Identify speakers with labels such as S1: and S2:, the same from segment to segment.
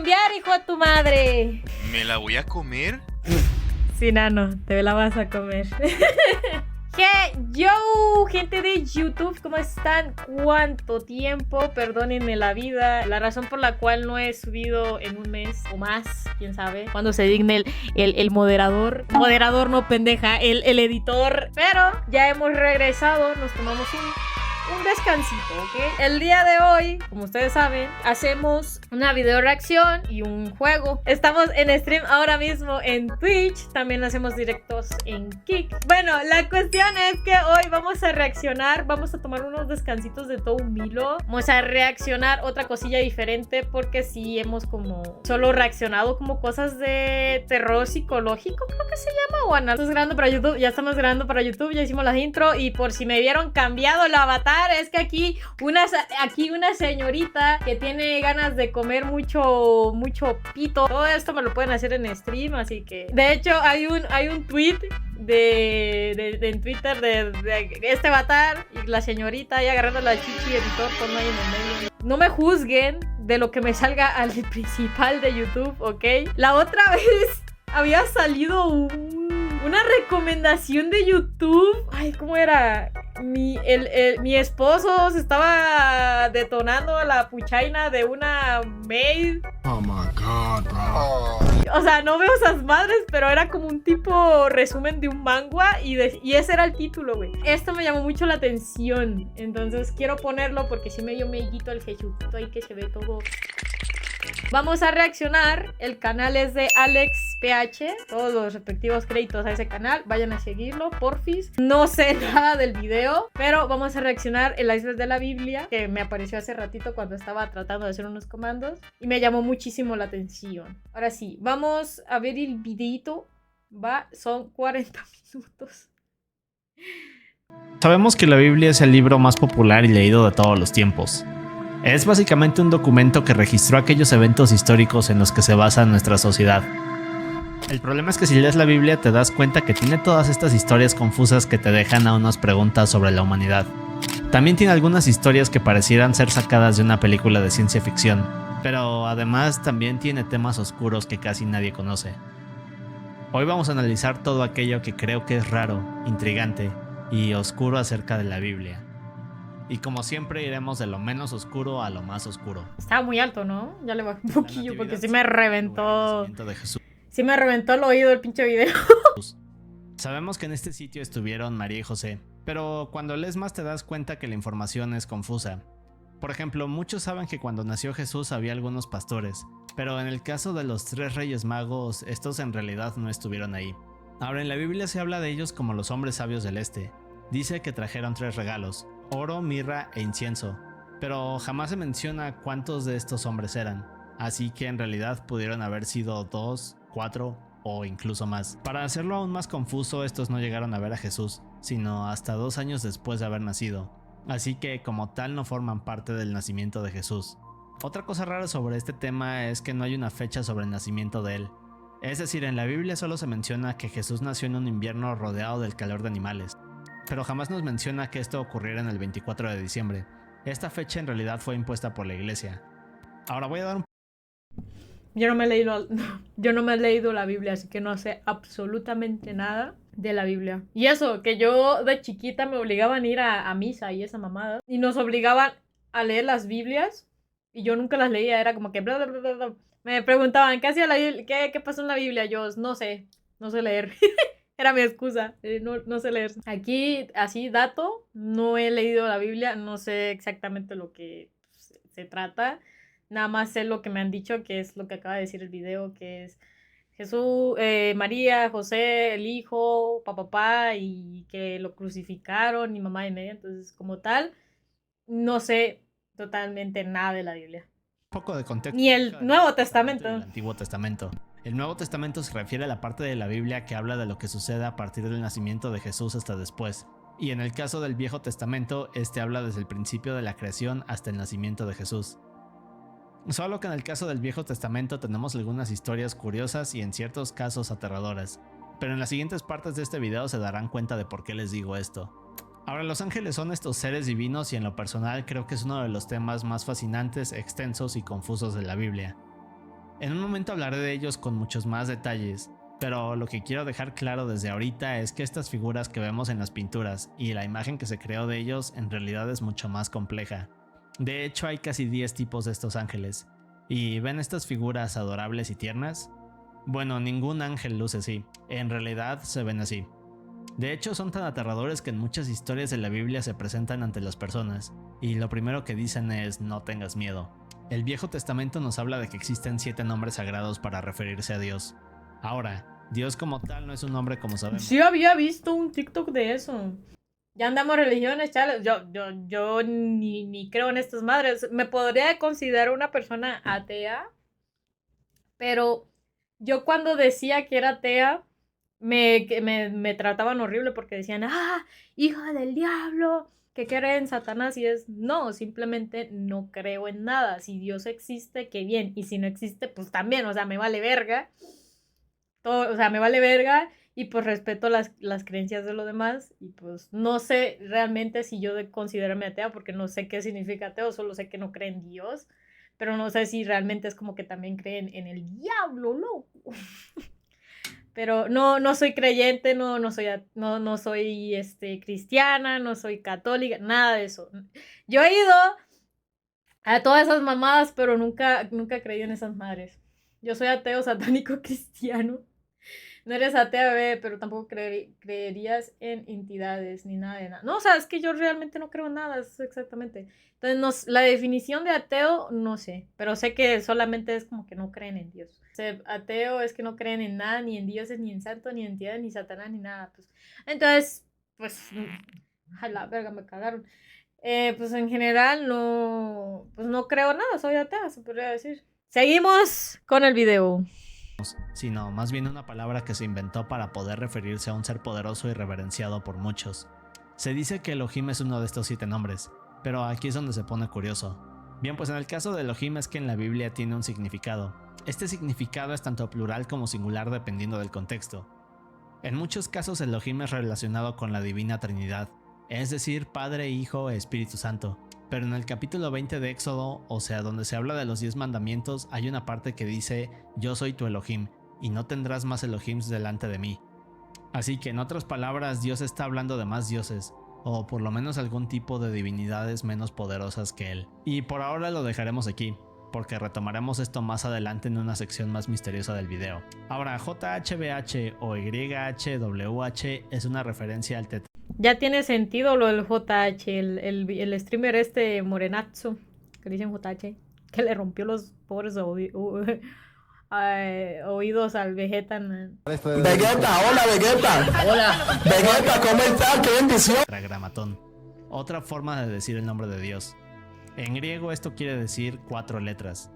S1: cambiar, hijo de tu madre.
S2: ¿Me la voy a comer?
S1: Sí, nano, te la vas a comer. Yo, gente de YouTube, ¿cómo están? ¿Cuánto tiempo? Perdónenme la vida. La razón por la cual no he subido en un mes o más, quién sabe, cuando se digne el moderador. Moderador, no pendeja, el editor. Pero ya hemos regresado, nos tomamos un descansito, ¿ok? El día de hoy, como ustedes saben, hacemos una video reacción y un juego. Estamos en stream ahora mismo en Twitch. También hacemos directos en Kick. Bueno, la cuestión es que hoy vamos a reaccionar. Vamos a tomar unos descansitos de todo un Milo. Vamos a reaccionar otra cosilla diferente porque sí hemos como solo reaccionado como cosas de terror psicológico, creo que se llama. O estamos grabando para YouTube. Ya estamos grabando para YouTube. Ya hicimos las intro. Y por si me vieron cambiado el avatar, es que aquí una señorita que tiene ganas de comer mucho pito. Todo esto me lo pueden hacer en stream, así que de hecho hay un tweet en Twitter de este avatar y la señorita ahí agarrando la chichi, editor, ponlo ahí en el medio. No me juzguen de lo que me salga al principal de YouTube, ¿ok? La otra vez había salido una recomendación de YouTube. Ay, ¿cómo era? Mi esposo se estaba detonando la puchaina de una maid.
S3: Oh my god, bro.
S1: O sea, no veo esas madres, pero era como un tipo resumen de un manga y ese era el título, güey. Esto me llamó mucho la atención, entonces quiero ponerlo porque sí me dio mellito el Jesucito ahí que se ve todo. Vamos a reaccionar. El canal es de AlexPH. Todos los respectivos créditos a ese canal. Vayan a seguirlo, porfis. No sé nada del video, pero vamos a reaccionar el iceberg de la Biblia, que me apareció hace ratito cuando estaba tratando de hacer unos comandos y me llamó muchísimo la atención. Ahora sí, vamos a ver el videito. Son 40 minutos.
S4: Sabemos que la Biblia es el libro más popular y leído de todos los tiempos. Es básicamente un documento que registró aquellos eventos históricos en los que se basa nuestra sociedad. El problema es que si lees la Biblia te das cuenta que tiene todas estas historias confusas que te dejan a unas preguntas sobre la humanidad. También tiene algunas historias que parecieran ser sacadas de una película de ciencia ficción, pero además también tiene temas oscuros que casi nadie conoce. Hoy vamos a analizar todo aquello que creo que es raro, intrigante y oscuro acerca de la Biblia. Y como siempre iremos de lo menos oscuro a lo más oscuro.
S1: Estaba muy alto, ¿no? Ya le bajé un poquillo porque sí me reventó.
S4: De Jesús.
S1: Sí me reventó el oído el pinche video.
S4: Sabemos que en este sitio estuvieron María y José, pero cuando lees más te das cuenta que la información es confusa. Por ejemplo, muchos saben que cuando nació Jesús había algunos pastores, pero en el caso de los 3 reyes magos, estos en realidad no estuvieron ahí. Ahora en la Biblia se habla de ellos como los hombres sabios del este. Dice que trajeron 3 regalos: oro, mirra e incienso, pero jamás se menciona cuántos de estos hombres eran, así que en realidad pudieron haber sido 2, 4 o incluso más. Para hacerlo aún más confuso, estos no llegaron a ver a Jesús, sino hasta 2 años después de haber nacido, así que como tal no forman parte del nacimiento de Jesús. Otra cosa rara sobre este tema es que no hay una fecha sobre el nacimiento de él. Es decir, en la Biblia solo se menciona que Jesús nació en un invierno rodeado del calor de animales, pero jamás nos menciona que esto ocurriera en el 24 de diciembre. Esta fecha en realidad fue impuesta por la iglesia. Ahora voy a dar un...
S1: Yo no me he leído la Biblia, así que no sé absolutamente nada de la Biblia. Y eso, que yo de chiquita me obligaban a ir a misa y esa mamada. Y nos obligaban a leer las Biblias y yo nunca las leía. Era como que bla, bla, bla, bla, bla. Me preguntaban, ¿qué hacía la Biblia? ¿Qué pasó en la Biblia? Yo, no sé leer. Era mi excusa, no sé leer. Aquí, así, dato, no he leído la Biblia, no sé exactamente lo que se trata. Nada más sé lo que me han dicho, que es lo que acaba de decir el video, que es Jesús, María, José, el hijo, papá, y que lo crucificaron, y mamá y media. Entonces, como tal, no sé totalmente nada de la Biblia.
S4: poco de contexto.
S1: Ni el Nuevo Testamento.
S4: El Antiguo Testamento. El Nuevo Testamento se refiere a la parte de la Biblia que habla de lo que sucede a partir del nacimiento de Jesús hasta después. Y en el caso del Viejo Testamento, este habla desde el principio de la creación hasta el nacimiento de Jesús. Solo que en el caso del Viejo Testamento tenemos algunas historias curiosas y en ciertos casos aterradoras. Pero en las siguientes partes de este video se darán cuenta de por qué les digo esto. Ahora, los ángeles son estos seres divinos y en lo personal creo que es uno de los temas más fascinantes, extensos y confusos de la Biblia. En un momento hablaré de ellos con muchos más detalles, pero lo que quiero dejar claro desde ahorita es que estas figuras que vemos en las pinturas y la imagen que se creó de ellos en realidad es mucho más compleja. De hecho, hay casi 10 tipos de estos ángeles. ¿Y ven estas figuras adorables y tiernas? Bueno, ningún ángel luce así, en realidad se ven así. De hecho, son tan aterradores que en muchas historias de la Biblia se presentan ante las personas, y lo primero que dicen es no tengas miedo. El Viejo Testamento nos habla de que existen 7 nombres sagrados para referirse a Dios. Ahora, Dios como tal no es un nombre como sabemos.
S1: Sí había visto un TikTok de eso. Ya andamos religiones, chale. Yo ni creo en estas madres. Me podría considerar una persona atea, pero yo cuando decía que era atea, me trataban horrible porque decían, hija del diablo, que cree en Satanás, y no, simplemente no creo en nada. Si Dios existe, qué bien, y si no existe, pues también, o sea, me vale verga. Todo, o sea, me vale verga, y pues respeto las creencias de los demás, y pues no sé realmente si yo de considerarme atea, porque no sé qué significa ateo, solo sé que no creen en Dios, pero no sé si realmente es como que también creen en el diablo, loco. Pero no soy creyente, no soy cristiana, no soy católica, nada de eso. Yo he ido a todas esas mamadas, pero nunca creí en esas madres. Yo soy ateo satánico cristiano. No eres ateo, bebé, pero tampoco creerías en entidades ni nada de nada. No, o sea, es que yo realmente no creo en nada, es exactamente. Entonces, la definición de ateo, no sé, pero sé que solamente es como que no creen en Dios. O sea, ateo es que no creen en nada, ni en dioses, ni en santos, ni en entidades, ni Satanás, ni nada. Pues. Entonces, pues, a la verga, me cagaron. Pues en general pues no creo nada, soy atea, se podría decir. Seguimos con el video.
S4: Sino más bien una palabra que se inventó para poder referirse a un ser poderoso y reverenciado por muchos. Se dice que Elohim es uno de estos 7 nombres, pero aquí es donde se pone curioso. Bien, pues en el caso de Elohim es que en la Biblia tiene un significado. Este significado es tanto plural como singular dependiendo del contexto. En muchos casos Elohim es relacionado con la Divina Trinidad, es decir, Padre, Hijo e Espíritu Santo. Pero en el capítulo 20 de Éxodo, o sea, donde se habla de los 10 mandamientos, hay una parte que dice, yo soy tu Elohim, y no tendrás más Elohims delante de mí. Así que en otras palabras, Dios está hablando de más dioses, o por lo menos algún tipo de divinidades menos poderosas que él. Y por ahora lo dejaremos aquí, porque retomaremos esto más adelante en una sección más misteriosa del video. Ahora, JHBH o YHWH es una referencia al
S1: Ya tiene sentido lo del JH, el streamer morenazo, que le dicen JH, que le rompió los pobres oídos al Vegeta.
S2: Vegeta, hola Vegeta. Hola. Vegeta, ¿cómo estás? ¡Qué bendición!
S4: Tetragramatón, otra forma de decir el nombre de Dios. En griego esto quiere decir 4 letras.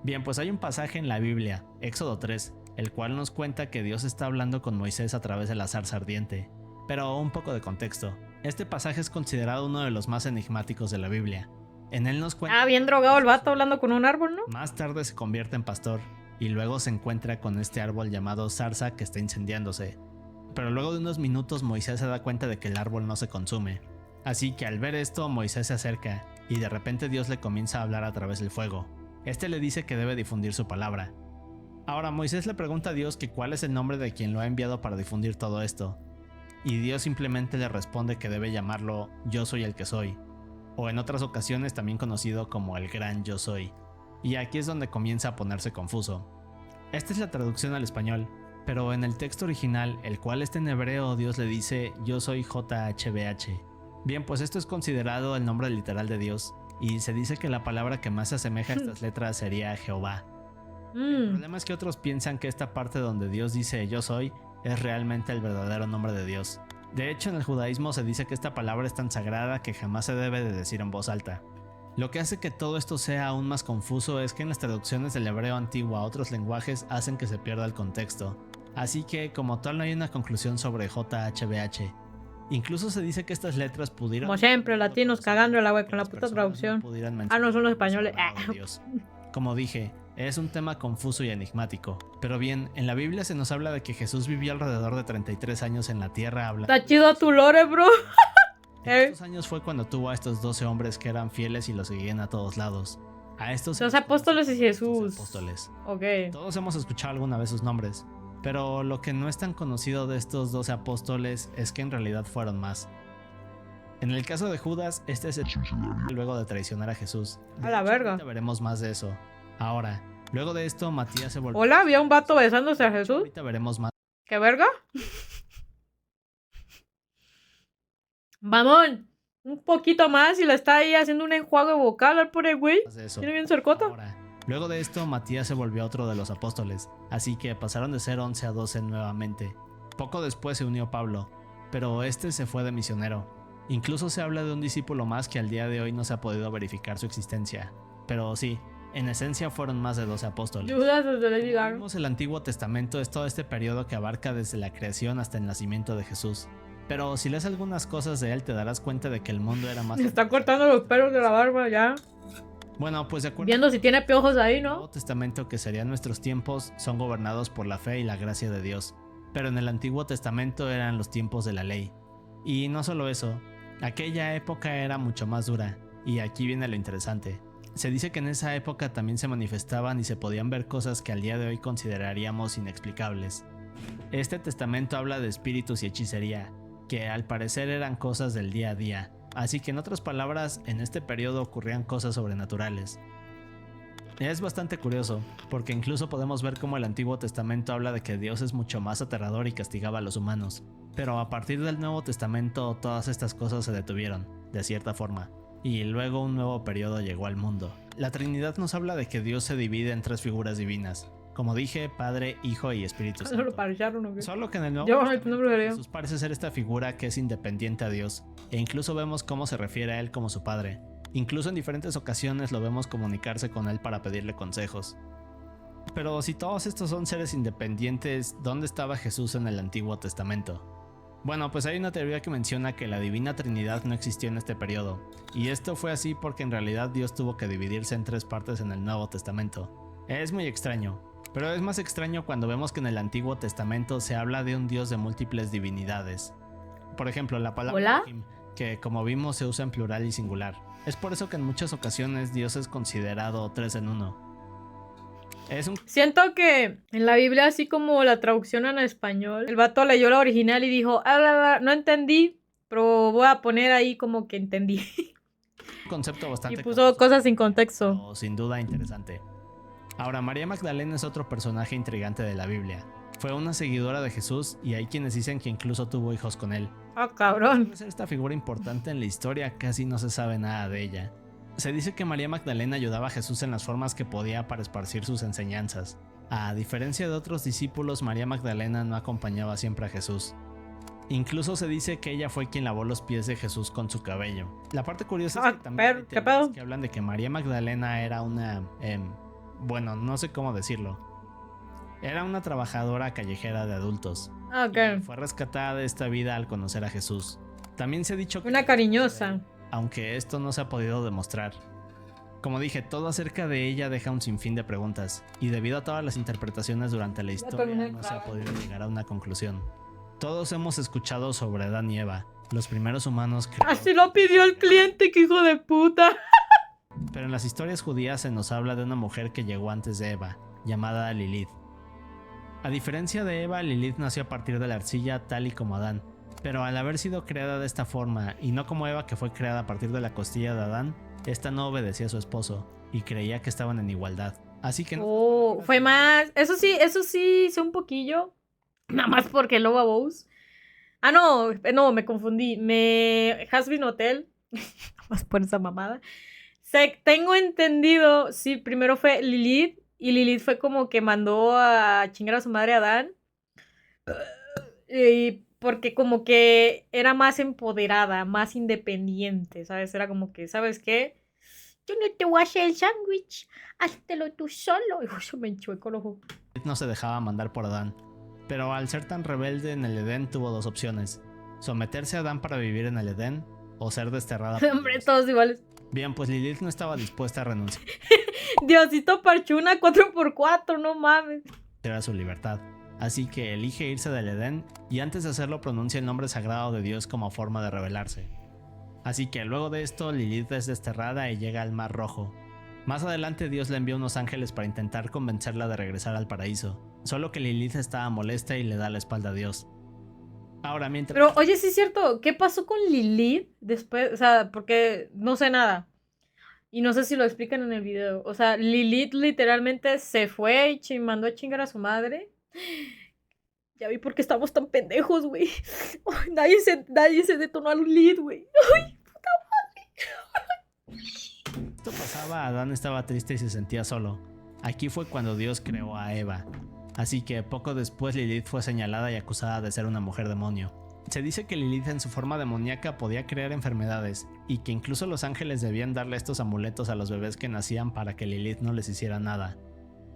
S4: Bien, pues hay un pasaje en la Biblia, Éxodo 3, el cual nos cuenta que Dios está hablando con Moisés a través de la zarza ardiente. Pero un poco de contexto. Este pasaje es considerado uno de los más enigmáticos de la Biblia. En él nos cuenta...
S1: bien drogado el vato hablando con un árbol, ¿no?
S4: Más tarde se convierte en pastor y luego se encuentra con este árbol llamado zarza que está incendiándose. Pero luego de unos minutos Moisés se da cuenta de que el árbol no se consume. Así que al ver esto Moisés se acerca y de repente Dios le comienza a hablar a través del fuego. Este le dice que debe difundir su palabra. Ahora Moisés le pregunta a Dios que cuál es el nombre de quien lo ha enviado para difundir todo esto. Y Dios simplemente le responde que debe llamarlo Yo Soy el que Soy, o en otras ocasiones también conocido como el Gran Yo Soy. Y aquí es donde comienza a ponerse confuso. Esta es la traducción al español, pero en el texto original, el cual está en hebreo, Dios le dice Yo Soy JHBH. Bien, pues esto es considerado el nombre literal de Dios, y se dice que la palabra que más se asemeja a estas letras sería Jehová. El problema es que otros piensan que esta parte donde Dios dice Yo Soy es realmente el verdadero nombre de Dios. De hecho, en el judaísmo se dice que esta palabra es tan sagrada que jamás se debe de decir en voz alta. Lo que hace que todo esto sea aún más confuso es que en las traducciones del hebreo antiguo a otros lenguajes hacen que se pierda el contexto. Así que, como tal, no hay una conclusión sobre JHBH. Incluso se dice que estas letras pudieran...
S1: Como siempre, latinos cagando el agua con la puta traducción. No son los españoles.
S4: Como dije, es un tema confuso y enigmático. Pero bien, en la Biblia se nos habla de que Jesús vivió alrededor de 33 años en la tierra hablando...
S1: Está chido tu lore, bro.
S4: En estos años fue cuando tuvo a estos 12 hombres que eran fieles y lo seguían a todos lados. A estos
S1: Los apóstoles y
S4: los
S1: Jesús.
S4: apóstoles.
S1: Ok.
S4: Todos hemos escuchado alguna vez sus nombres, pero lo que no es tan conocido de estos 12 apóstoles es que en realidad fueron más. En el caso de Judas, este se suicidaría luego de traicionar a Jesús.
S1: A la verga.
S4: Ahorita veremos más de eso. Ahora, luego de esto, Matías se volvió...
S1: Hola, había un vato besándose a Jesús.
S4: Ahorita veremos más
S1: ¿Qué verga? Mamón, un poquito más y le está ahí haciendo un enjuague vocal al pobre güey.
S4: de eso.
S1: ¿Tiene bien cercota?
S4: Ahora, luego de esto, Matías se volvió otro de los apóstoles, así que pasaron de ser 11 a 12 nuevamente. Poco después se unió Pablo, pero este se fue de misionero. Incluso se habla de un discípulo más que al día de hoy no se ha podido verificar su existencia. Pero sí, en esencia fueron más de 12 apóstoles.
S1: Judas desde Lady Gaga.
S4: Vemos el Antiguo Testamento es todo este periodo que abarca desde la creación hasta el nacimiento de Jesús. Pero si lees algunas cosas de él te darás cuenta de que el mundo era más...
S1: Me está cortando los pelos de la barba ya.
S4: Bueno, pues de acuerdo...
S1: Viendo si tiene piojos ahí,
S4: El
S1: ¿no?
S4: Nuevo Testamento, que serían nuestros tiempos, son gobernados por la fe y la gracia de Dios. Pero en el Antiguo Testamento eran los tiempos de la ley. Y no solo eso, aquella época era mucho más dura. Y aquí viene lo interesante. Se dice que en esa época también se manifestaban y se podían ver cosas que al día de hoy consideraríamos inexplicables. Este testamento habla de espíritus y hechicería, que al parecer eran cosas del día a día. Así que en otras palabras, en este periodo ocurrían cosas sobrenaturales. Es bastante curioso, porque incluso podemos ver cómo el Antiguo Testamento habla de que Dios es mucho más aterrador y castigaba a los humanos. Pero a partir del Nuevo Testamento todas estas cosas se detuvieron, de cierta forma, y luego un nuevo periodo llegó al mundo. La Trinidad nos habla de que Dios se divide en 3 figuras divinas, como dije, Padre, Hijo y Espíritu
S1: ¿No lo
S4: Santo.
S1: parcharon o qué?
S4: Solo que en el Nuevo
S1: Yo,
S4: Testamento
S1: no creo.
S4: Jesús parece ser esta figura que es independiente a Dios, e incluso vemos cómo se refiere a él como su Padre. Incluso en diferentes ocasiones lo vemos comunicarse con él para pedirle consejos. Pero si todos estos son seres independientes, ¿dónde estaba Jesús en el Antiguo Testamento? Bueno, pues hay una teoría que menciona que la Divina Trinidad no existió en este periodo, y esto fue así porque en realidad Dios tuvo que dividirse en 3 partes en el Nuevo Testamento. Es muy extraño, pero es más extraño cuando vemos que en el Antiguo Testamento se habla de un Dios de múltiples divinidades. Por ejemplo, la palabra
S1: ¿Hola?
S4: Elohim, que como vimos se usa en plural y singular. Es por eso que en muchas ocasiones Dios es considerado 3 en 1. Es un
S1: Siento que en la Biblia, así como la traducción en español, el vato leyó la original y dijo, no entendí, pero voy a poner ahí como que entendí.
S4: concepto bastante
S1: Y puso
S4: confuso,
S1: cosas sin contexto.
S4: pero sin duda interesante. Ahora, María Magdalena es otro personaje intrigante de la Biblia. Fue una seguidora de Jesús y hay quienes dicen que incluso tuvo hijos con él.
S1: Ah, cabrón.
S4: Debe ser esta figura importante en la historia, casi no se sabe nada de ella. Se dice que María Magdalena ayudaba a Jesús en las formas que podía para esparcir sus enseñanzas. A diferencia de otros discípulos, María Magdalena no acompañaba siempre a Jesús. Incluso se dice que ella fue quien lavó los pies de Jesús con su cabello. La parte curiosa es que también hay
S1: ¿qué
S4: teorías
S1: pedo?
S4: que hablan de que María Magdalena era una... bueno, no sé cómo decirlo. Era una trabajadora callejera de adultos.
S1: Ah, ok.
S4: Fue rescatada de esta vida al conocer a Jesús. También se ha dicho que...
S1: Una cariñosa.
S4: Aunque esto no se ha podido demostrar. Como dije, todo acerca de ella deja un sinfín de preguntas, y debido a todas las interpretaciones durante la historia
S1: terminé
S4: no se ha
S1: clavando.
S4: podido llegar a una conclusión. Todos hemos escuchado sobre Adán y Eva, los primeros humanos
S1: Así lo pidió el cliente, que hijo de puta.
S4: pero en las historias judías se nos habla de una mujer que llegó antes de Eva, llamada Lilith. A diferencia de Eva, Lilith nació a partir de la arcilla tal y como Adán, pero al haber sido creada de esta forma y no como Eva que fue creada a partir de la costilla de Adán, esta no obedecía a su esposo y creía que estaban en igualdad. Así que
S1: Oh, fue más. Eso sí, sé un poquillo. Nada más porque Loba Bose. Ah, no, me confundí. Hasbin Hotel. Nada más por esa mamada. Tengo entendido, sí, primero fue Lilith. Y Lilith fue como que mandó a chingar a su madre Adán. Y porque como que era más empoderada, más independiente, ¿sabes? Era como que, ¿sabes qué? Yo no te voy a hacer el sándwich, háztelo tú solo. Y se me enchuecó el ojo.
S4: Lilith no se dejaba mandar por Adán, pero al ser tan rebelde en el Edén tuvo 2 opciones: someterse a Adán para vivir en el Edén o ser desterrada por
S1: Hombre,
S4: Dios.
S1: todos iguales.
S4: Bien, pues Lilith no estaba dispuesta a renunciar
S1: Diosito Parchuna 4x4, no mames.
S4: a su libertad, así que elige irse del Edén y antes de hacerlo pronuncia el nombre sagrado de Dios como forma de rebelarse. Así que luego de esto Lilith es desterrada y llega al Mar Rojo. Más adelante Dios le envía unos ángeles para intentar convencerla de regresar al paraíso, solo que Lilith estaba molesta y le da la espalda a Dios. Ahora, mientras...
S1: Pero, oye, sí es cierto, ¿qué pasó con Lilith después? O sea, porque no sé nada. Y no sé si lo explican en el video. O sea, Lilith literalmente se fue y mandó a chingar a su madre. Ya vi por qué estamos tan pendejos, güey. Ay, nadie se detonó a Lilith, güey. Ay, puta madre.
S4: Esto pasaba, Adán estaba triste y se sentía solo. Aquí fue cuando Dios creó a Eva. Así que poco después Lilith fue señalada y acusada de ser una mujer demonio. Se dice que Lilith en su forma demoníaca podía crear enfermedades y que incluso los ángeles debían darle estos amuletos a los bebés que nacían para que Lilith no les hiciera nada.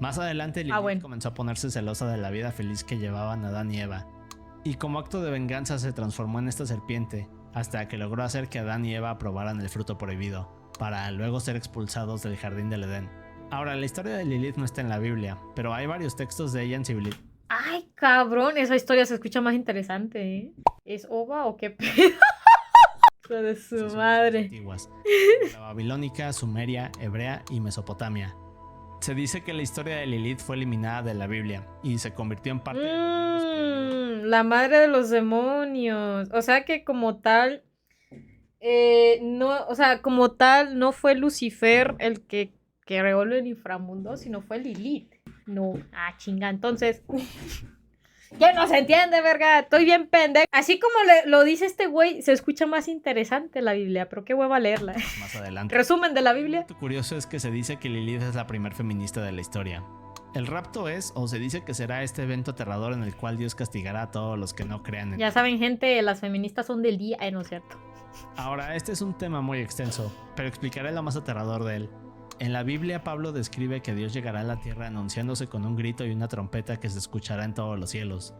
S4: Más adelante Lilith comenzó a ponerse celosa de la vida feliz que llevaban Adán y Eva, y como acto de venganza se transformó en esta serpiente, hasta que logró hacer que Adán y Eva probaran el fruto prohibido, para luego ser expulsados del jardín del Edén. Ahora, la historia de Lilith no está en la Biblia, pero hay varios textos de ella en civilización.
S1: Ay, cabrón, esa historia se escucha más interesante, ¿eh? ¿Es ova o qué pedo? Hijo de su madre.
S4: Antiguas, la babilónica, sumeria, hebrea y Mesopotamia. Se dice que la historia de Lilith fue eliminada de la Biblia y se convirtió en parte de los libros prohibidos.
S1: La madre de los demonios. O sea que como tal, no fue Lucifer el que creó el inframundo, sino fue Lilith. No, chinga, entonces... ¿Quién no se entiende, verga? Estoy bien pendejo. Así como lo dice este güey, se escucha más interesante la Biblia, pero qué hueva leerla.
S4: Más adelante.
S1: Resumen de la Biblia.
S4: Lo curioso es que se dice que Lilith es la primer feminista de la historia. El rapto es, o se dice que será este evento aterrador en el cual Dios castigará a todos los que no crean en...
S1: Ya saben, gente, las feministas son del día, no es cierto.
S4: Ahora, este es un tema muy extenso, pero explicaré lo más aterrador de él. En la Biblia, Pablo describe que Dios llegará a la tierra anunciándose con un grito y una trompeta que se escuchará en todos los cielos.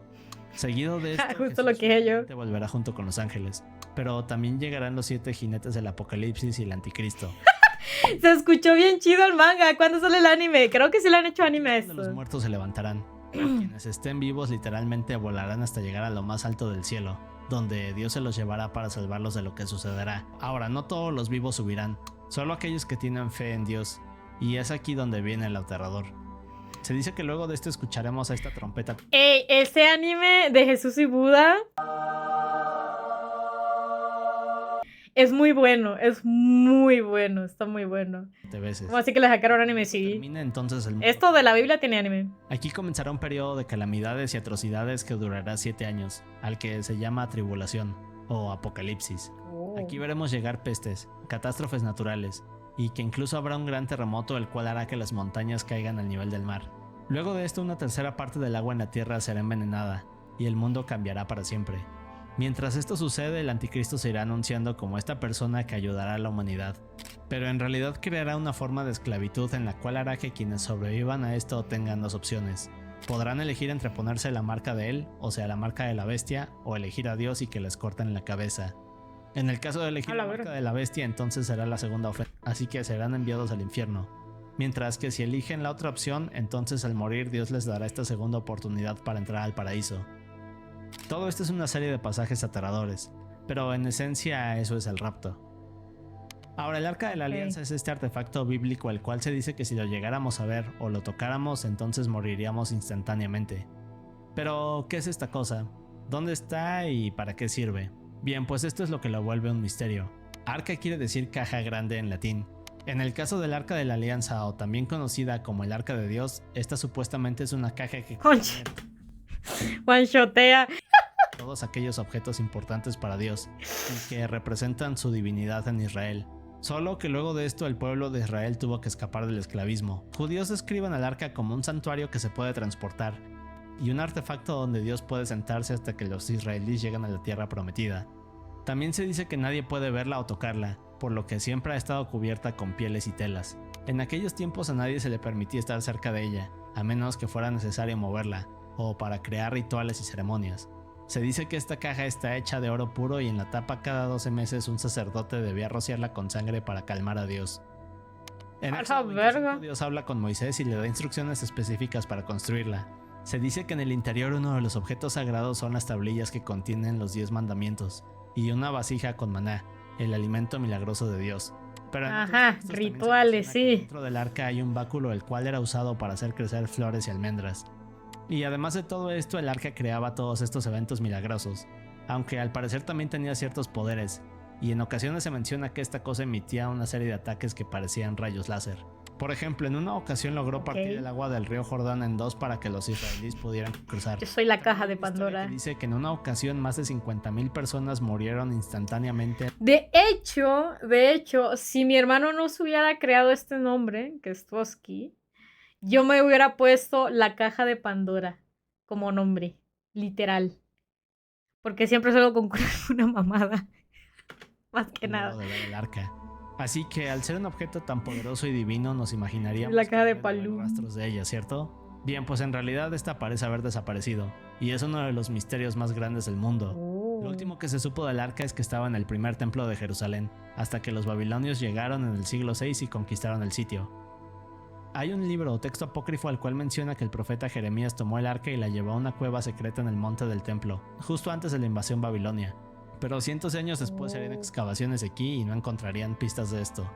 S4: Seguido de esto,
S1: Justo lo que yo.
S4: Te volverá junto con los ángeles, pero también llegarán los 7 jinetes del Apocalipsis y el Anticristo.
S1: Se escuchó bien chido el manga. ¿Cuándo sale el anime? Creo que sí le han hecho anime esto.
S4: Los muertos se levantarán. Quienes estén vivos literalmente volarán hasta llegar a lo más alto del cielo, donde Dios se los llevará para salvarlos de lo que sucederá. Ahora, no todos los vivos subirán, solo aquellos que tienen fe en Dios, y es aquí donde viene el aterrador. Se dice que luego de esto escucharemos a esta trompeta.
S1: Ese anime de Jesús y Buda es muy bueno, está muy bueno.
S4: De veces.
S1: ¿Cómo así que le sacaron anime? Sí.
S4: Termina entonces el mundo.
S1: Esto de la Biblia tiene anime.
S4: Aquí comenzará un periodo de calamidades y atrocidades que durará 7 años, al que se llama tribulación o apocalipsis. Aquí veremos llegar pestes, catástrofes naturales, y que incluso habrá un gran terremoto el cual hará que las montañas caigan al nivel del mar. Luego de esto, una tercera parte del agua en la tierra será envenenada, y el mundo cambiará para siempre. Mientras esto sucede, el anticristo se irá anunciando como esta persona que ayudará a la humanidad, pero en realidad creará una forma de esclavitud en la cual hará que quienes sobrevivan a esto tengan 2 opciones. Podrán elegir entre ponerse la marca de él, o sea la marca de la bestia, o elegir a Dios y que les corten la cabeza. En el caso de elegir la marca de la bestia, entonces será la segunda ofensa, así que serán enviados al infierno. Mientras que si eligen la otra opción, entonces al morir Dios les dará esta segunda oportunidad para entrar al paraíso. Todo esto es una serie de pasajes aterradores, pero en esencia eso es el rapto. Ahora, el Arca de la Alianza es este artefacto bíblico el cual se dice que si lo llegáramos a ver o lo tocáramos, entonces moriríamos instantáneamente. Pero, ¿qué es esta cosa? ¿Dónde está y para qué sirve? Bien, pues esto es lo que lo vuelve un misterio. Arca quiere decir caja grande en latín. En el caso del Arca de la Alianza, o también conocida como el Arca de Dios, esta supuestamente es una caja que contiene
S1: one-shotea
S4: todos aquellos objetos importantes para Dios y que representan su divinidad en Israel. Solo que luego de esto el pueblo de Israel tuvo que escapar del esclavismo. Judíos describen al arca como un santuario que se puede transportar y un artefacto donde Dios puede sentarse hasta que los israelíes lleguen a la tierra prometida. También se dice que nadie puede verla o tocarla, por lo que siempre ha estado cubierta con pieles y telas. En aquellos tiempos a nadie se le permitía estar cerca de ella, a menos que fuera necesario moverla, o para crear rituales y ceremonias. Se dice que esta caja está hecha de oro puro y en la tapa cada 12 meses un sacerdote debía rociarla con sangre para calmar a Dios. En Éxodo 25, Dios habla con Moisés y le da instrucciones específicas para construirla. Se dice que en el interior uno de los objetos sagrados son las tablillas que contienen los 10 mandamientos y una vasija con maná, el alimento milagroso de Dios. Pero en otros
S1: Ajá,
S4: textos también se
S1: rituales,
S4: menciona que
S1: sí.
S4: dentro del arca hay un báculo el cual era usado para hacer crecer flores y almendras. Y además de todo esto, el arca creaba todos estos eventos milagrosos, aunque al parecer también tenía ciertos poderes, y en ocasiones se menciona que esta cosa emitía una serie de ataques que parecían rayos láser. Por ejemplo, en una ocasión logró partir el agua del río Jordán en dos para que los israelíes pudieran cruzar.
S1: Yo soy la caja de
S4: Hay una historia
S1: Pandora.
S4: que dice que en una ocasión más de 50,000 personas murieron instantáneamente.
S1: De hecho, si mi hermano no se hubiera creado este nombre, que es Toski, yo me hubiera puesto la caja de Pandora como nombre, literal. Porque siempre solo con una mamada. Más que nada.
S4: De ver el arca. Así que al ser un objeto tan poderoso y divino nos imaginaríamos
S1: La caja de
S4: que debe haber
S1: Palú.
S4: rastros de ella, ¿cierto? Bien, pues en realidad esta parece haber desaparecido, y es uno de los misterios más grandes del mundo. Lo último que se supo del arca es que estaba en el primer templo de Jerusalén, hasta que los babilonios llegaron en el siglo VI y conquistaron el sitio. Hay un libro o texto apócrifo al cual menciona que el profeta Jeremías tomó el arca y la llevó a una cueva secreta en el monte del templo, justo antes de la invasión babilonia. Pero cientos de años después harían excavaciones aquí y no encontrarían pistas de esto.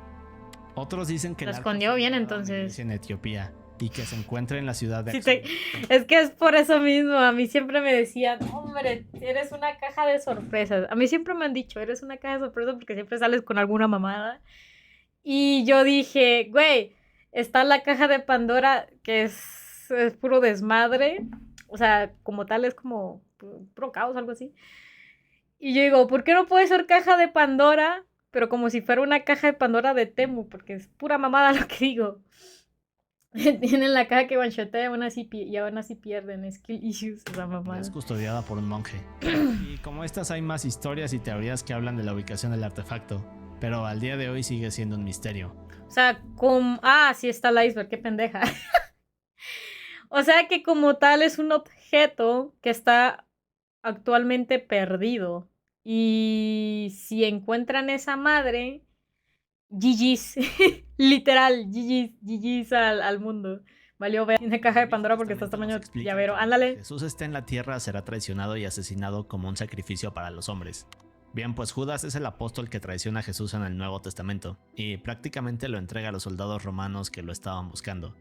S4: Otros dicen que
S1: Lo
S4: el arca
S1: escondió
S4: fue
S1: bien,
S4: llevado a una
S1: entonces.
S4: iglesia en Etiopía y que se encuentra en la ciudad de
S1: Sí,
S4: Axum.
S1: es que es por eso mismo. A mí siempre me decían, hombre, eres una caja de sorpresas. A mí siempre me han dicho, eres una caja de sorpresas porque siempre sales con alguna mamada. Y yo dije, güey, está la caja de Pandora, que es puro desmadre. O sea, como tal, es como puro caos, algo así. Y yo digo, ¿por qué no puede ser caja de Pandora? Pero como si fuera una caja de Pandora de Temu, porque es pura mamada lo que digo. Tienen la caja que one-shotea y aún así pierden. Skill issues, esa mamada.
S4: Es custodiada por un monje. Y como estas hay más historias y teorías que hablan de la ubicación del artefacto, pero al día de hoy sigue siendo un misterio.
S1: O sea, sí está el iceberg, qué pendeja. O sea que como tal es un objeto que está actualmente perdido. Y si encuentran esa madre, GG's. Literal, GG's al mundo. Valió ver una caja de Pandora porque está
S4: Testamento
S1: tamaño
S4: nos explica
S1: llavero.
S4: que
S1: Ándale.
S4: cuando Jesús esté en la tierra, será traicionado y asesinado como un sacrificio para los hombres. Bien, pues Judas es el apóstol que traiciona a Jesús en el Nuevo Testamento y prácticamente lo entrega a los soldados romanos que lo estaban buscando.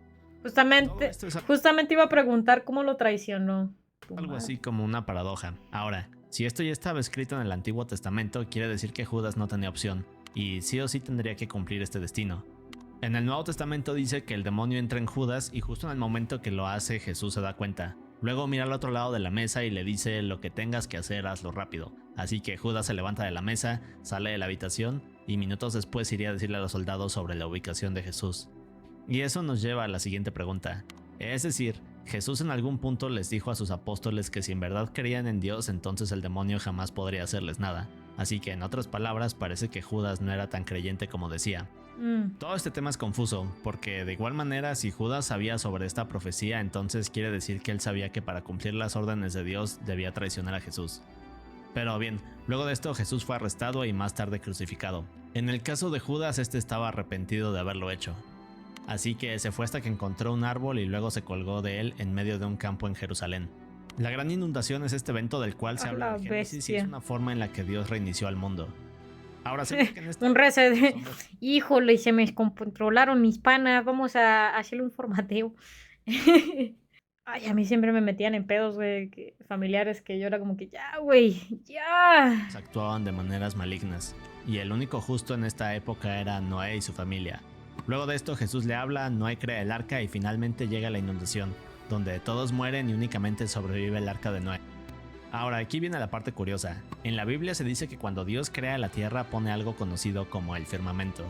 S4: Todo esto es
S1: Justamente iba a preguntar cómo lo traicionó.
S4: algo así como una paradoja. Ahora, si esto ya estaba escrito en el Antiguo Testamento, quiere decir que Judas no tenía opción, y sí o sí tendría que cumplir este destino. En el Nuevo Testamento dice que el demonio entra en Judas y justo en el momento que lo hace Jesús se da cuenta. Luego mira al otro lado de la mesa y le dice: lo que tengas que hacer, hazlo rápido. Así que Judas se levanta de la mesa, sale de la habitación y minutos después iría a decirle a los soldados sobre la ubicación de Jesús. Y eso nos lleva a la siguiente pregunta. Es decir, Jesús en algún punto les dijo a sus apóstoles que si en verdad creían en Dios, entonces el demonio jamás podría hacerles nada. Así que en otras palabras parece que Judas no era tan creyente como decía. Todo este tema es confuso, porque de igual manera si Judas sabía sobre esta profecía, entonces quiere decir que él sabía que para cumplir las órdenes de Dios debía traicionar a Jesús. Pero bien, luego de esto Jesús fue arrestado y más tarde crucificado. En el caso de Judas, este estaba arrepentido de haberlo hecho. Así que se fue hasta que encontró un árbol y luego se colgó de él en medio de un campo en Jerusalén. La gran inundación es este evento del cual se habla en Génesis y es una forma en la que Dios reinició al mundo. Ahora sé que en esta
S1: un reset. Híjole, se me descontrolaron mis panas. Vamos a hacerle un formateo. Ay, a mí siempre me metían en pedos, güey, familiares, que yo era como que ya, güey, ya.
S4: Actuaban de maneras malignas, y el único justo en esta época era Noé y su familia. Luego de esto Jesús le habla, Noé crea el arca y finalmente llega la inundación, donde todos mueren y únicamente sobrevive el arca de Noé. Ahora, aquí viene la parte curiosa. En la Biblia se dice que cuando Dios crea la tierra pone algo conocido como el firmamento.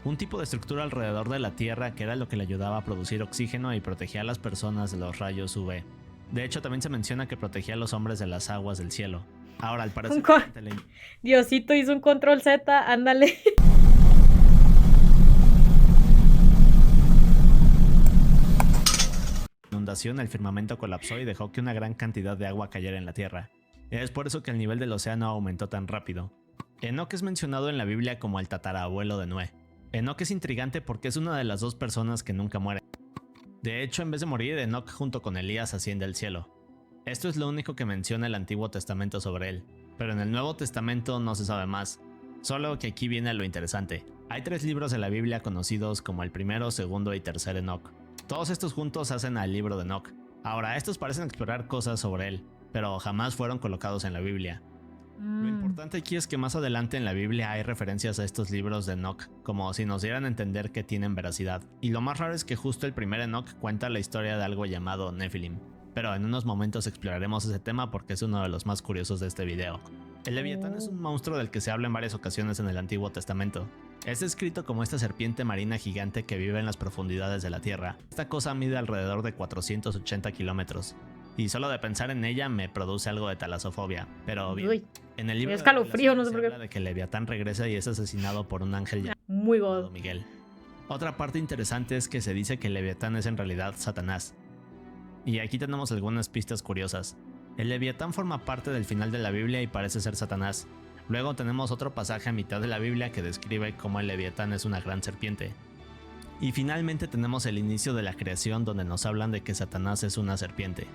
S4: Un tipo de estructura alrededor de la tierra que era lo que le ayudaba a producir oxígeno y protegía a las personas de los rayos UV. De hecho, también se menciona que protegía a los hombres de las aguas del cielo. Ahora, al parecer...
S1: Diosito hizo un control Z, ándale.
S4: El firmamento colapsó y dejó que una gran cantidad de agua cayera en la tierra. Es por eso que el nivel del océano aumentó tan rápido. Enoc es mencionado en la Biblia como el tatarabuelo de Noé. Enoc es intrigante porque es una de las dos personas que nunca mueren. De hecho, en vez de morir, Enoc junto con Elías asciende al cielo. Esto es lo único que menciona el Antiguo Testamento sobre él, pero en el Nuevo Testamento no se sabe más. Solo que aquí viene lo interesante. Hay 3 libros de la Biblia conocidos como el primero, segundo y tercer Enoc. Todos estos juntos hacen al libro de Enoc. Ahora, estos parecen explorar cosas sobre él, pero jamás fueron colocados en la Biblia. Lo importante aquí es que más adelante en la Biblia hay referencias a estos libros de Enoc, como si nos dieran a entender que tienen veracidad. Y lo más raro es que justo el primer Enoc cuenta la historia de algo llamado Nephilim. Pero en unos momentos exploraremos ese tema porque es uno de los más curiosos de este video. El Leviatán es un monstruo del que se habla en varias ocasiones en el Antiguo Testamento. Es descrito como esta serpiente marina gigante que vive en las profundidades de la tierra. Esta cosa mide alrededor de 480 kilómetros. Y solo de pensar en ella me produce algo de talasofobia. Pero bien,
S1: Uy,
S4: en el libro de
S1: escalofrío, no sé
S4: se
S1: por qué.
S4: habla de que Leviatán regresa y es asesinado por un ángel
S1: Muy
S4: llamado
S1: god.
S4: Miguel. Otra parte interesante es que se dice que Leviatán es en realidad Satanás. Y aquí tenemos algunas pistas curiosas. El Leviatán forma parte del final de la Biblia y parece ser Satanás. Luego tenemos otro pasaje a mitad de la Biblia que describe cómo el Leviatán es una gran serpiente. Y finalmente tenemos el inicio de la creación donde nos hablan de que Satanás es una serpiente.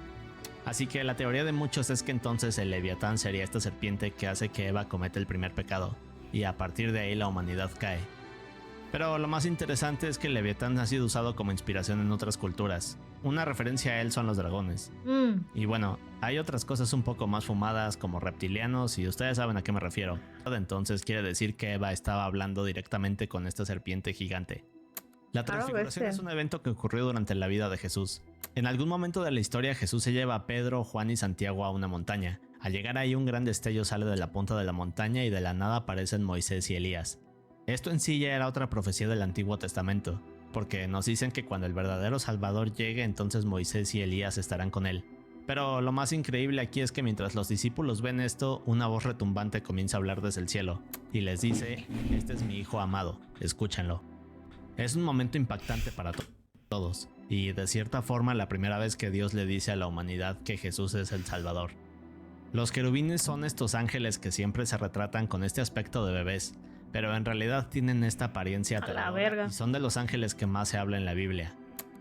S4: Así que la teoría de muchos es que entonces el Leviatán sería esta serpiente que hace que Eva cometa el primer pecado, y a partir de ahí la humanidad cae. Pero lo más interesante es que el Leviatán ha sido usado como inspiración en otras culturas. Una referencia a él son los dragones. Y bueno, hay otras cosas un poco más fumadas como reptilianos y ustedes saben a qué me refiero. Entonces quiere decir que Eva estaba hablando directamente con esta serpiente gigante. La transfiguración es un evento que ocurrió durante la vida de Jesús. En algún momento de la historia Jesús se lleva a Pedro, Juan y Santiago a una montaña. Al llegar ahí un gran destello sale de la punta de la montaña y de la nada aparecen Moisés y Elías. Esto en sí ya era otra profecía del Antiguo Testamento, porque nos dicen que cuando el verdadero Salvador llegue entonces Moisés y Elías estarán con él. Pero lo más increíble aquí es que mientras los discípulos ven esto, una voz retumbante comienza a hablar desde el cielo y les dice: "Este es mi hijo amado, escúchenlo". Es un momento impactante para todos, y de cierta forma la primera vez que Dios le dice a la humanidad que Jesús es el Salvador. Los querubines son estos ángeles que siempre se retratan con este aspecto de bebés, pero en realidad tienen esta apariencia aterradora y son de los ángeles que más se habla en la Biblia.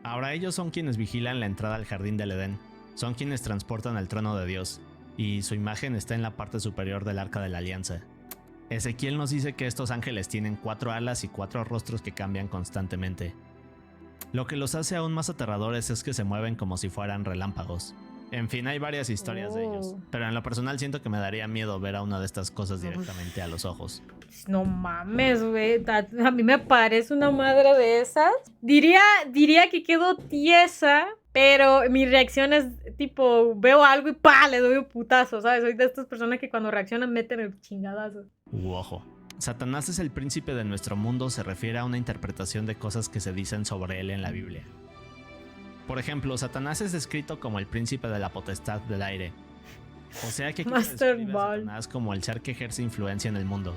S4: Ahora ellos son quienes vigilan la entrada al jardín del Edén, son quienes transportan el trono de Dios, y su imagen está en la parte superior del Arca de la Alianza. Ezequiel nos dice que estos ángeles tienen 4 alas y 4 rostros que cambian constantemente. Lo que los hace aún más aterradores es que se mueven como si fueran relámpagos. En fin, hay varias historias de ellos, pero en lo personal siento que me daría miedo ver a una de estas cosas directamente a los ojos.
S1: No mames, güey. A mí me parece una madre de esas. Diría que quedo tiesa, pero mi reacción es tipo, veo algo y ¡pah! Le doy un putazo, ¿sabes? Soy de estas personas que cuando reaccionan meten el chingadazo.
S4: Ojo. Satanás es el príncipe de nuestro mundo se refiere a una interpretación de cosas que se dicen sobre él en la Biblia. Por ejemplo, Satanás es descrito como el príncipe de la potestad del aire. O sea que aquí se describe a Satanás como el ser que ejerce influencia en el mundo.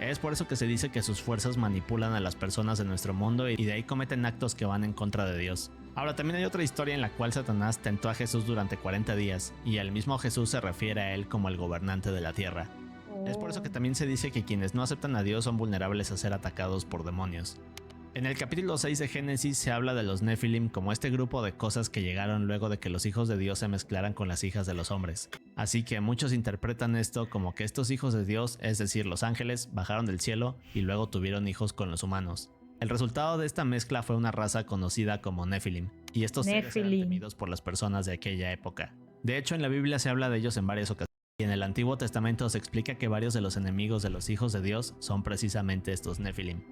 S4: Es por eso que se dice que sus fuerzas manipulan a las personas de nuestro mundo y de ahí cometen actos que van en contra de Dios. Ahora también hay otra historia en la cual Satanás tentó a Jesús durante 40 días y el mismo Jesús se refiere a él como el gobernante de la tierra. Es por eso que también se dice que quienes no aceptan a Dios son vulnerables a ser atacados por demonios. En el capítulo 6 de Génesis se habla de los Nephilim como este grupo de cosas que llegaron luego de que los hijos de Dios se mezclaran con las hijas de los hombres. Así que muchos interpretan esto como que estos hijos de Dios, es decir, los ángeles, bajaron del cielo y luego tuvieron hijos con los humanos. El resultado de esta mezcla fue una raza conocida como Nephilim, y estos seres eran temidos por las personas de aquella época. De hecho, en la Biblia se habla de ellos en varias ocasiones, y en el Antiguo Testamento se explica que varios de los enemigos de los hijos de Dios son precisamente estos Nephilim.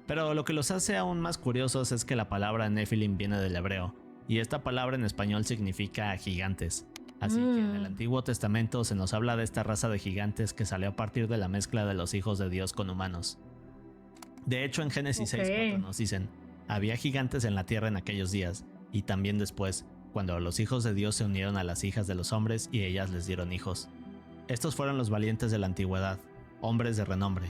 S4: Pero lo que los hace aún más curiosos es que la palabra Nephilim viene del hebreo, y esta palabra en español significa gigantes. Así que en el Antiguo Testamento se nos habla de esta raza de gigantes que salió a partir de la mezcla de los hijos de Dios con humanos. De hecho, en Génesis 6:4 nos dicen: había gigantes en la tierra en aquellos días, y también después, cuando los hijos de Dios se unieron a las hijas de los hombres y ellas les dieron hijos. Estos fueron los valientes de la antigüedad, hombres de renombre.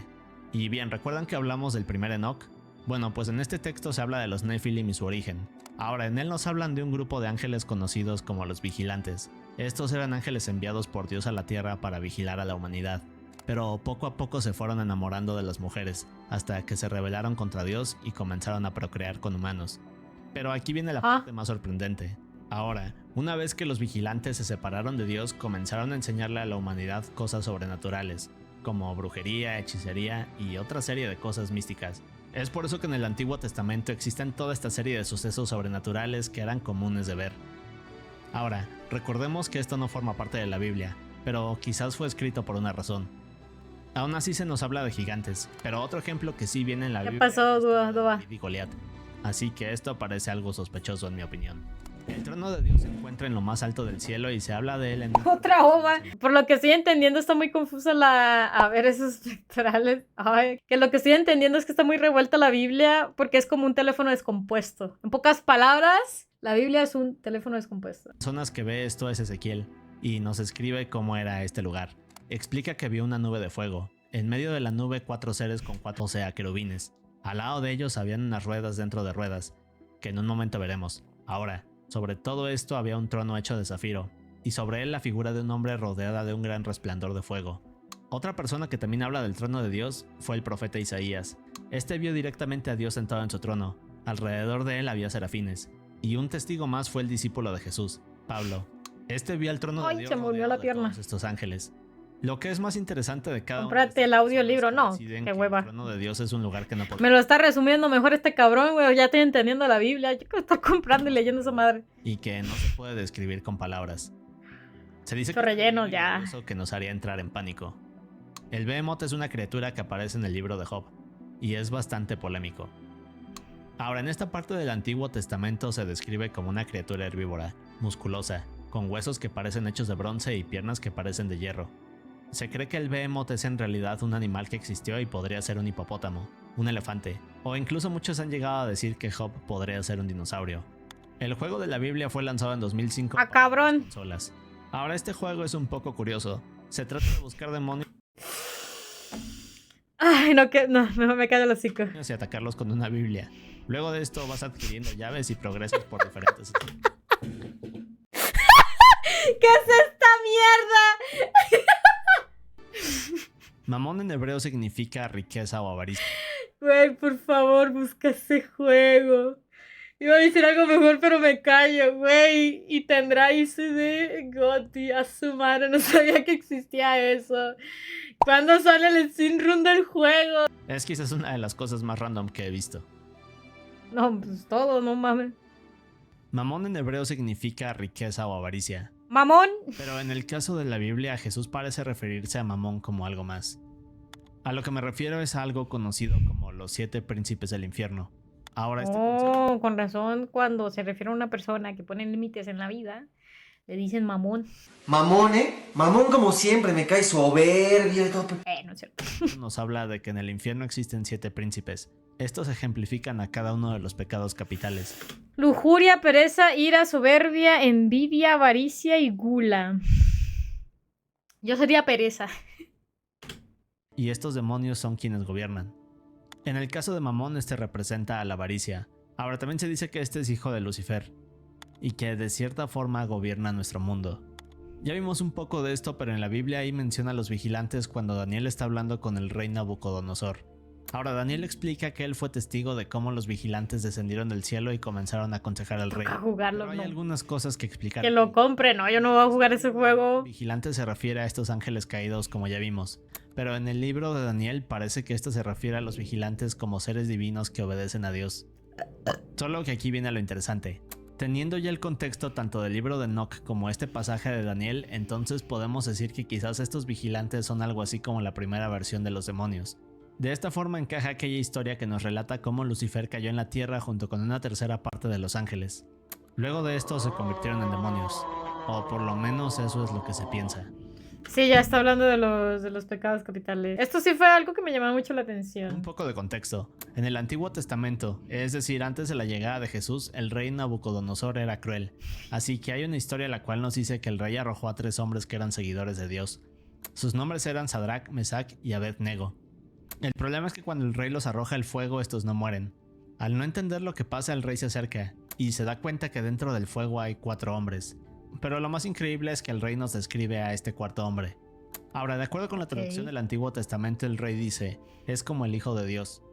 S4: Y bien, ¿recuerdan que hablamos del primer Enoc? Bueno, pues en este texto se habla de los Nephilim y su origen. Ahora, en él nos hablan de un grupo de ángeles conocidos como los vigilantes. Estos eran ángeles enviados por Dios a la tierra para vigilar a la humanidad. Pero poco a poco se fueron enamorando de las mujeres, hasta que se rebelaron contra Dios y comenzaron a procrear con humanos. Pero aquí viene la parte más sorprendente. Ahora, una vez que los vigilantes se separaron de Dios, comenzaron a enseñarle a la humanidad cosas sobrenaturales. como brujería, hechicería y otra serie de cosas místicas. Es por eso que en el Antiguo Testamento existen toda esta serie de sucesos sobrenaturales que eran comunes de ver. Ahora, recordemos que esto no forma parte de la Biblia, pero quizás fue escrito por una razón. Aún así se nos habla de gigantes, pero otro ejemplo que sí viene en la Biblia
S1: pasó,
S4: es
S1: Dua?
S4: David y Goliat. Así que esto parece algo sospechoso en mi opinión. El trono de Dios se encuentra en lo más alto del cielo y se habla de él en...
S1: Otra ova. Por lo que estoy entendiendo está muy confusa la... A ver, esos pectorales. Ay, que lo que estoy entendiendo es que está muy revuelta la Biblia porque es como un teléfono descompuesto. En pocas palabras, la Biblia es un teléfono descompuesto.
S4: Personas que ve esto es Ezequiel y nos escribe cómo era este lugar. Explica que vio una nube de fuego. En medio de la nube 4 seres con 4, o sea, querubines. Al lado de ellos habían unas ruedas dentro de ruedas, que en un momento veremos. Ahora, sobre todo esto había un trono hecho de zafiro, y sobre él la figura de un hombre rodeada de un gran resplandor de fuego. Otra persona que también habla del trono de Dios fue el profeta Isaías. Este vio directamente a Dios sentado en su trono. Alrededor de él había serafines. Y un testigo más fue el discípulo de Jesús, Pablo. Este vio al trono de Dios
S1: se me volvió la
S4: rodeado de
S1: pierna.
S4: todos estos ángeles. Lo que es más interesante de cada
S1: Cómprate el audiolibro, no, qué hueva.
S4: El trono de Dios es un lugar que no
S1: Me lo está resumiendo mejor este cabrón, güey. Ya estoy entendiendo la Biblia. Yo quiero estar comprando y leyendo esa madre.
S4: y que no se puede describir con palabras. Se dice
S1: Mucho
S4: que
S1: relleno,
S4: es
S1: ya.
S4: eso que nos haría entrar en pánico. El Behemoth es una criatura que aparece en el libro de Job y es bastante polémico. Ahora, en esta parte del Antiguo Testamento se describe como una criatura herbívora, musculosa, con huesos que parecen hechos de bronce y piernas que parecen de hierro. Se cree que el Behemoth es en realidad un animal que existió y podría ser un hipopótamo, un elefante, o incluso muchos han llegado a decir que Job podría ser un dinosaurio. El juego de la Biblia fue lanzado en 2005
S1: ¡Ah,
S4: para
S1: cabrón!
S4: las consolas. Ahora este juego es un poco curioso. Se trata de buscar demonios
S1: Ay, no, que no, mejor me callo el hocico.
S4: y atacarlos con una Biblia. Luego de esto vas adquiriendo llaves y progresas por diferentes...
S1: ¿Qué es esta mierda?
S4: Mamón en hebreo significa riqueza o avaricia.
S1: Güey, por favor, busca ese juego. Iba a decir algo mejor, pero me callo, güey. Y tendrá ICD Gotti. A su madre, no sabía que existía eso. ¿Cuándo sale el sin run del juego?
S4: Es quizás una de las cosas más random que he visto.
S1: No, pues todo, no mames.
S4: Mamón en hebreo significa riqueza o avaricia.
S1: Mamón.
S4: Pero en el caso de la Biblia, Jesús parece referirse a Mamón como algo más. A lo que me refiero es a algo conocido como los 7 príncipes del infierno. Ahora este concepto...
S1: Con razón, cuando se refiere a una persona que pone límites en la vida, le dicen mamón.
S5: Mamón, ¿eh? Mamón como siempre, me cae soberbio y todo.
S1: No es cierto.
S4: nos habla de que en el infierno existen 7 príncipes. Estos ejemplifican a cada uno de los pecados capitales.
S1: Lujuria, pereza, ira, soberbia, envidia, avaricia y gula. Yo sería pereza.
S4: Y estos demonios son quienes gobiernan. En el caso de Mamón, este representa a la avaricia. Ahora también se dice que este es hijo de Lucifer y que de cierta forma gobierna nuestro mundo. Ya vimos un poco de esto, pero en la Biblia ahí menciona a los vigilantes cuando Daniel está hablando con el rey Nabucodonosor. Ahora Daniel explica que él fue testigo de cómo los vigilantes descendieron del cielo y comenzaron a aconsejar al rey.
S1: A jugarlo,
S4: Pero hay
S1: no.
S4: algunas cosas que explicar.
S1: Que lo compre, no, yo no voy a jugar ese juego.
S4: Vigilante se refiere a estos ángeles caídos como ya vimos, pero en el libro de Daniel parece que esto se refiere a los vigilantes como seres divinos que obedecen a Dios. Solo que aquí viene lo interesante. Teniendo ya el contexto tanto del libro de Enoch como este pasaje de Daniel, entonces podemos decir que quizás estos vigilantes son algo así como la primera versión de los demonios. De esta forma encaja aquella historia que nos relata cómo Lucifer cayó en la tierra junto con una tercera parte de los ángeles. Luego de esto se convirtieron en demonios, o por lo menos eso es lo que se piensa.
S1: Sí, ya está hablando de los pecados capitales. Esto sí fue algo que me llamó mucho la
S4: Un
S1: atención.
S4: poco de contexto. En el Antiguo Testamento, es decir, antes de la llegada de Jesús, el rey Nabucodonosor era cruel. Así que hay una historia la cual nos dice que el rey arrojó a 3 hombres que eran seguidores de Dios. Sus nombres eran Sadrach, Mesach y Abed-Nego. El problema es que cuando el rey los arroja al fuego, estos no mueren. Al no entender lo que pasa, el rey se acerca y se da cuenta que dentro del fuego hay 4 hombres. Pero lo más increíble es que el rey nos describe a este cuarto hombre. Ahora, de acuerdo con la traducción del Antiguo Testamento, el rey dice, es como el Hijo de Dios.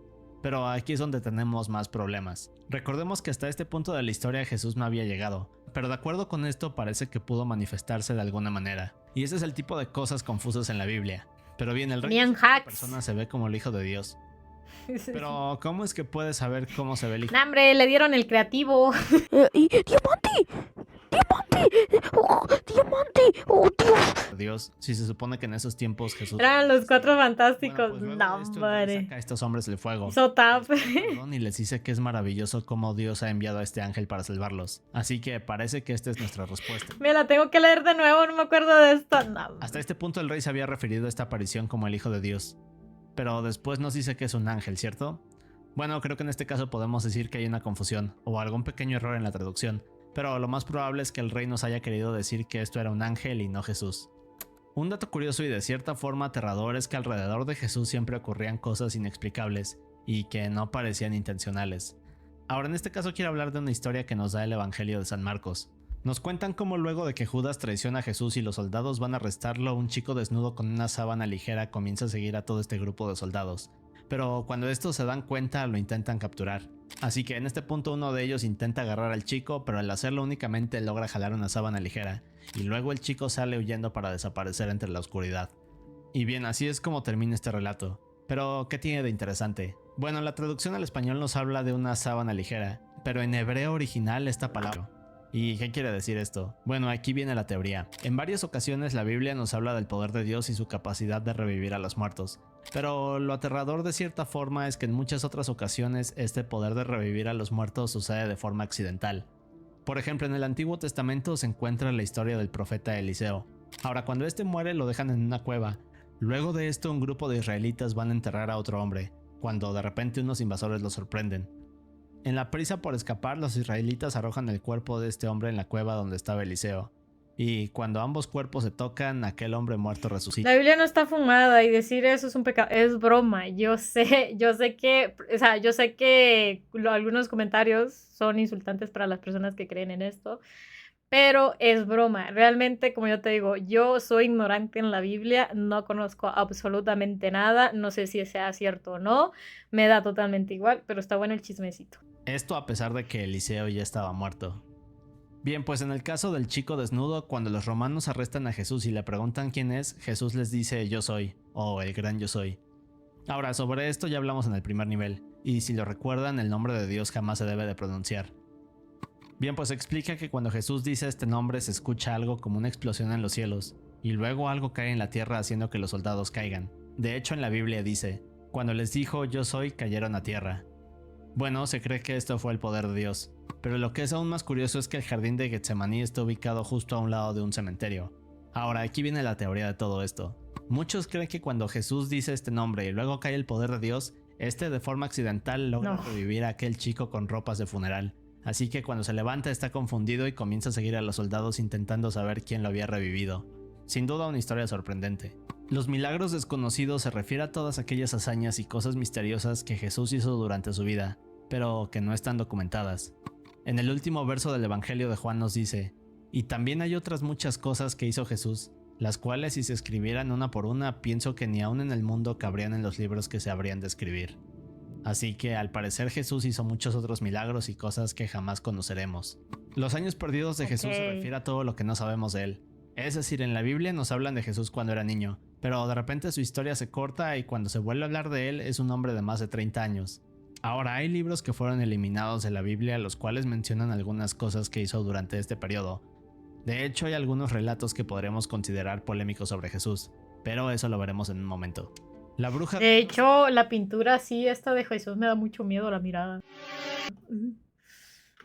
S4: Pero aquí es donde tenemos más problemas. Recordemos que hasta este punto de la historia Jesús no había llegado, pero de acuerdo con esto parece que pudo manifestarse de alguna manera. Y ese es el tipo de cosas confusas en la Biblia. Pero bien, el rey
S1: Tenían
S4: dice que esta
S1: hacks.
S4: persona se ve como el hijo de Dios. Pero ¿cómo es que puedes saber cómo se ve el hijo?
S1: Nah, hombre, le dieron el creativo.
S4: de Dios? Si se supone que en esos tiempos Jesús...
S1: Eran los Cuatro Fantásticos.
S4: Bueno, pues luego
S1: No,
S4: de esto, el rey
S1: hombre.
S4: saca a estos hombres del fuego.
S1: Hizo tap.
S4: Perdón, y les dice que es maravilloso cómo Dios ha enviado a este ángel para salvarlos. Así que parece que esta es nuestra respuesta.
S1: Me la tengo que leer de nuevo, no me acuerdo de esto. No.
S4: Hasta este punto el rey se había referido a esta aparición como el hijo de Dios. Pero después nos dice que es un ángel, ¿cierto? Bueno, creo que en este caso podemos decir que hay una confusión o algún pequeño error en la traducción, pero lo más probable es que el rey nos haya querido decir que esto era un ángel y no Jesús. Un dato curioso y de cierta forma aterrador es que alrededor de Jesús siempre ocurrían cosas inexplicables y que no parecían intencionales. Ahora en este caso quiero hablar de una historia que nos da el Evangelio de San Marcos. Nos cuentan cómo luego de que Judas traiciona a Jesús y los soldados van a arrestarlo, un chico desnudo con una sábana ligera comienza a seguir a todo este grupo de soldados. Pero cuando estos se dan cuenta lo intentan capturar. Así que en este punto uno de ellos intenta agarrar al chico, pero al hacerlo únicamente logra jalar una sábana ligera, y luego el chico sale huyendo para desaparecer entre la oscuridad. Y bien, así es como termina este relato. Pero, ¿qué tiene de interesante? Bueno, la traducción al español nos habla de una sábana ligera, pero en hebreo original esta palabra. ¿Y qué quiere decir esto? Bueno, aquí viene la teoría. En varias ocasiones la Biblia nos habla del poder de Dios y su capacidad de revivir a los muertos. Pero lo aterrador de cierta forma es que en muchas otras ocasiones este poder de revivir a los muertos sucede de forma accidental. Por ejemplo, en el Antiguo Testamento se encuentra la historia del profeta Eliseo. Ahora, cuando este muere lo dejan en una cueva. Luego de esto un grupo de israelitas van a enterrar a otro hombre, cuando de repente unos invasores lo sorprenden. En la prisa por escapar, los israelitas arrojan el cuerpo de este hombre en la cueva donde estaba Eliseo. Y cuando ambos cuerpos se tocan, aquel hombre muerto resucita.
S1: La Biblia no está fumada y decir eso es un pecado, es broma. Yo sé que algunos comentarios son insultantes para las personas que creen en esto, pero es broma. Realmente, como yo te digo, yo soy ignorante en la Biblia, no conozco absolutamente nada, no sé si sea cierto o no, me da totalmente igual, pero está bueno el chismecito.
S4: Esto a pesar de que Eliseo ya estaba muerto. Bien, pues en el caso del chico desnudo, cuando los romanos arrestan a Jesús y le preguntan quién es, Jesús les dice yo soy, o el gran yo soy. Ahora, sobre esto ya hablamos en el primer nivel, y si lo recuerdan, el nombre de Dios jamás se debe de pronunciar. Bien, pues explica que cuando Jesús dice este nombre se escucha algo como una explosión en los cielos, y luego algo cae en la tierra haciendo que los soldados caigan. De hecho, en la Biblia dice, cuando les dijo yo soy, cayeron a tierra. Bueno, se cree que esto fue el poder de Dios, pero lo que es aún más curioso es que el jardín de Getsemaní está ubicado justo a un lado de un cementerio. Ahora, aquí viene la teoría de todo esto. Muchos creen que cuando Jesús dice este nombre y luego cae el poder de Dios, de forma accidental logra revivir a aquel chico con ropas de funeral. Así que cuando se levanta está confundido y comienza a seguir a los soldados intentando saber quién lo había revivido. Sin duda una historia sorprendente. Los milagros desconocidos se refiere a todas aquellas hazañas y cosas misteriosas que Jesús hizo durante su vida, pero que no están documentadas. En el último verso del Evangelio de Juan nos dice, y también hay otras muchas cosas que hizo Jesús, las cuales si se escribieran una por una, pienso que ni aún en el mundo cabrían en los libros que se habrían de escribir. Así que al parecer Jesús hizo muchos otros milagros y cosas que jamás conoceremos. Los años perdidos de Jesús se refiere a todo lo que no sabemos de él. Es decir, en la Biblia nos hablan de Jesús cuando era niño, pero de repente su historia se corta y cuando se vuelve a hablar de él es un hombre de más de 30 años. Ahora hay libros que fueron eliminados de la Biblia los cuales mencionan algunas cosas que hizo durante este periodo. De hecho hay algunos relatos que podremos considerar polémicos sobre Jesús, pero eso lo veremos en un momento. La bruja...
S1: De hecho, la pintura así, esta de Jesús, me da mucho miedo la mirada.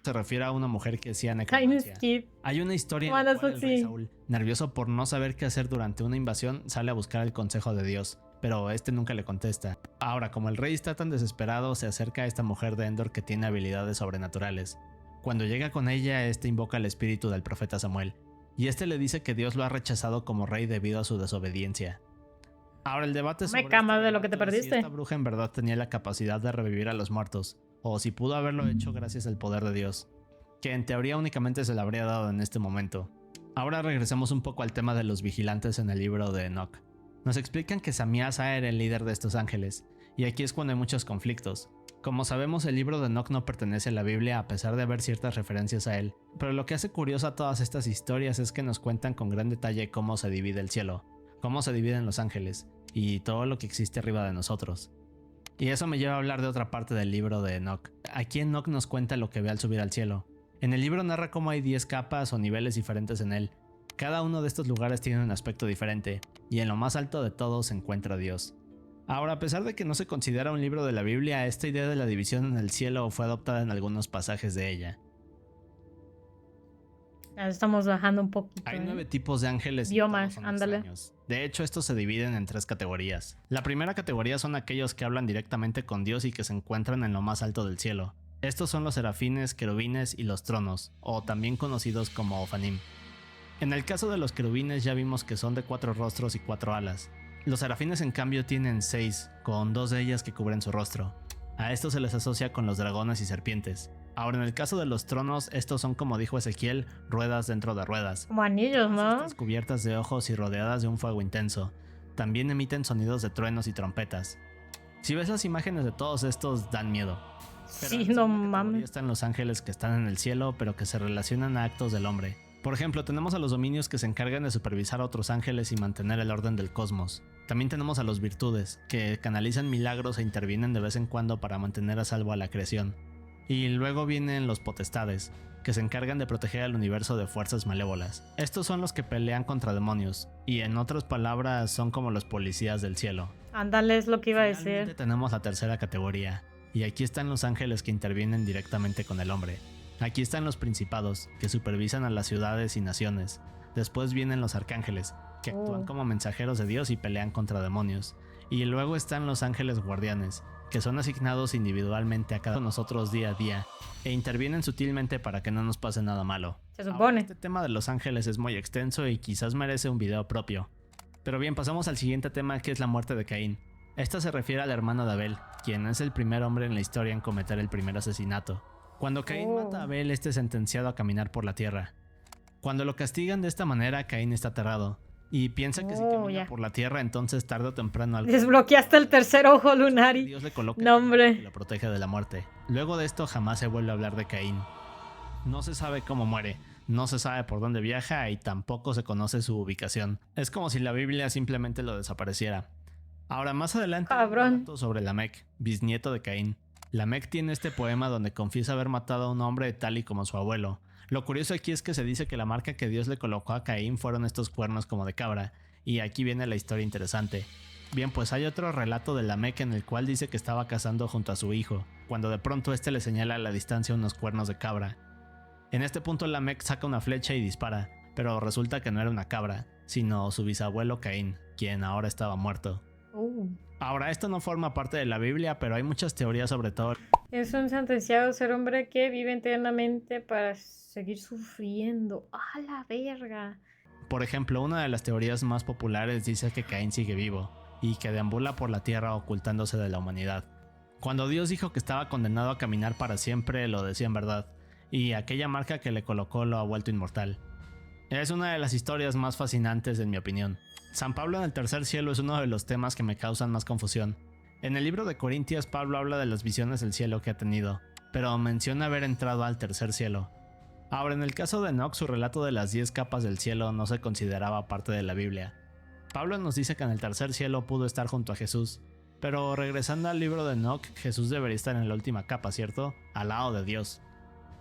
S4: Se refiere a una mujer que hacía necromancia. Hay una historia en la cual el rey Saúl, nervioso por no saber qué hacer durante una invasión, sale a buscar el consejo de Dios, pero este nunca le contesta. Ahora, como el rey está tan desesperado, se acerca a esta mujer de Endor que tiene habilidades sobrenaturales. Cuando llega con ella, este invoca el espíritu del profeta Samuel, y este le dice que Dios lo ha rechazado como rey debido a su desobediencia. Ahora el debate sobre
S1: de lo que te perdiste.
S4: Si esta bruja en verdad tenía la capacidad de revivir a los muertos, o si pudo haberlo hecho gracias al poder de Dios, que en teoría únicamente se le habría dado en este momento. Ahora regresemos un poco al tema de los vigilantes en el libro de Enoch. Nos explican que Samiasa era el líder de estos ángeles, y aquí es cuando hay muchos conflictos. Como sabemos, el libro de Enoch no pertenece a la Biblia a pesar de haber ciertas referencias a él, pero lo que hace curiosa todas estas historias es que nos cuentan con gran detalle cómo se divide el cielo. cómo se dividen los ángeles y todo lo que existe arriba de nosotros. Y eso me lleva a hablar de otra parte del libro de Enoch. Aquí Enoch nos cuenta lo que ve al subir al cielo. En el libro narra cómo hay 10 capas o niveles diferentes en él. Cada uno de estos lugares tiene un aspecto diferente, y en lo más alto de todos se encuentra Dios. Ahora, a pesar de que no se considera un libro de la Biblia, esta idea de la división en el cielo fue adoptada en algunos pasajes de ella.
S1: Ya estamos bajando un poquito.
S4: Hay 9 tipos de ángeles y
S1: Biomas,
S4: todos son
S1: ándale.
S4: extraños. De hecho, estos se dividen en 3 categorías. La primera categoría son aquellos que hablan directamente con Dios y que se encuentran en lo más alto del cielo. Estos son los serafines, querubines y los tronos, o también conocidos como ofanim. En el caso de los querubines ya vimos que son de 4 rostros y 4 alas. Los serafines en cambio tienen 6, con 2 de ellas que cubren su rostro. A esto se les asocia con los dragones y serpientes. Ahora, en el caso de los tronos, estos son, como dijo Ezequiel, ruedas dentro de ruedas.
S1: Como anillos, ¿no?
S4: Estas cubiertas de ojos y rodeadas de un fuego intenso. También emiten sonidos de truenos y trompetas. Si ves las imágenes de todos estos, dan miedo. Pero
S1: Sí,
S4: en
S1: no
S4: segunda categoría
S1: mames.
S4: están los ángeles que están en el cielo, pero que se relacionan a actos del hombre. Por ejemplo, tenemos a los dominios que se encargan de supervisar a otros ángeles y mantener el orden del cosmos. También tenemos a los virtudes, que canalizan milagros e intervienen de vez en cuando para mantener a salvo a la creación. Y luego vienen los potestades, que se encargan de proteger al universo de fuerzas malévolas. Estos son los que pelean contra demonios, y en otras palabras son como los policías del cielo.
S1: Ándale, es lo que iba a
S4: Finalmente
S1: decir.
S4: tenemos la tercera categoría, y aquí están los ángeles que intervienen directamente con el hombre. Aquí están los principados, que supervisan a las ciudades y naciones. Después vienen los arcángeles, que actúan como mensajeros de Dios y pelean contra demonios. Y luego están los ángeles guardianes, que son asignados individualmente a cada uno de nosotros día a día, e intervienen sutilmente para que no nos pase nada malo.
S1: Se
S4: Ahora,
S1: supone.
S4: este tema de los ángeles es muy extenso y quizás merece un video propio. Pero bien, pasamos al siguiente tema, que es la muerte de Caín. Esta se refiere al hermano de Abel, quien es el primer hombre en la historia en cometer el primer asesinato. Cuando Caín mata a Abel, este es sentenciado a caminar por la tierra. Cuando lo castigan de esta manera, Caín está aterrado y piensa que si camina
S1: ya.
S4: por la tierra, entonces tarde o temprano algo
S1: Desbloqueaste el tercer ojo lunar y...
S4: Dios le coloca
S1: No, hombre.
S4: y lo protege de la muerte. Luego de esto jamás se vuelve a hablar de Caín. No se sabe cómo muere, no se sabe por dónde viaja y tampoco se conoce su ubicación. Es como si la Biblia simplemente lo desapareciera. Ahora, más adelante, hay un
S1: Cabrón.
S4: relato sobre Lamec, bisnieto de Caín. Lamec tiene este poema donde confiesa haber matado a un hombre tal y como su abuelo. Lo curioso aquí es que se dice que la marca que Dios le colocó a Caín fueron estos cuernos como de cabra, y aquí viene la historia interesante. Bien, pues hay otro relato de Lamec en el cual dice que estaba cazando junto a su hijo, cuando de pronto este le señala a la distancia unos cuernos de cabra. En este punto Lamec saca una flecha y dispara, pero resulta que no era una cabra, sino su bisabuelo Caín, quien ahora estaba muerto. Ahora, esto no forma parte de la Biblia, pero hay muchas teorías sobre todo.
S1: Es un sentenciado a ser hombre que vive eternamente para seguir sufriendo. ¡A la verga!
S4: Por ejemplo, una de las teorías más populares dice que Caín sigue vivo y que deambula por la tierra ocultándose de la humanidad. Cuando Dios dijo que estaba condenado a caminar para siempre, lo decía en verdad, y aquella marca que le colocó lo ha vuelto inmortal. Es una de las historias más fascinantes en mi opinión. San Pablo en el tercer cielo es uno de los temas que me causan más confusión. En el libro de Corintios, Pablo habla de las visiones del cielo que ha tenido, pero menciona haber entrado al tercer cielo. Ahora, en el caso de Enoch, su relato de las 10 capas del cielo no se consideraba parte de la Biblia. Pablo nos dice que en el tercer cielo pudo estar junto a Jesús, pero regresando al libro de Enoch, Jesús debería estar en la última capa, ¿cierto? Al lado de Dios.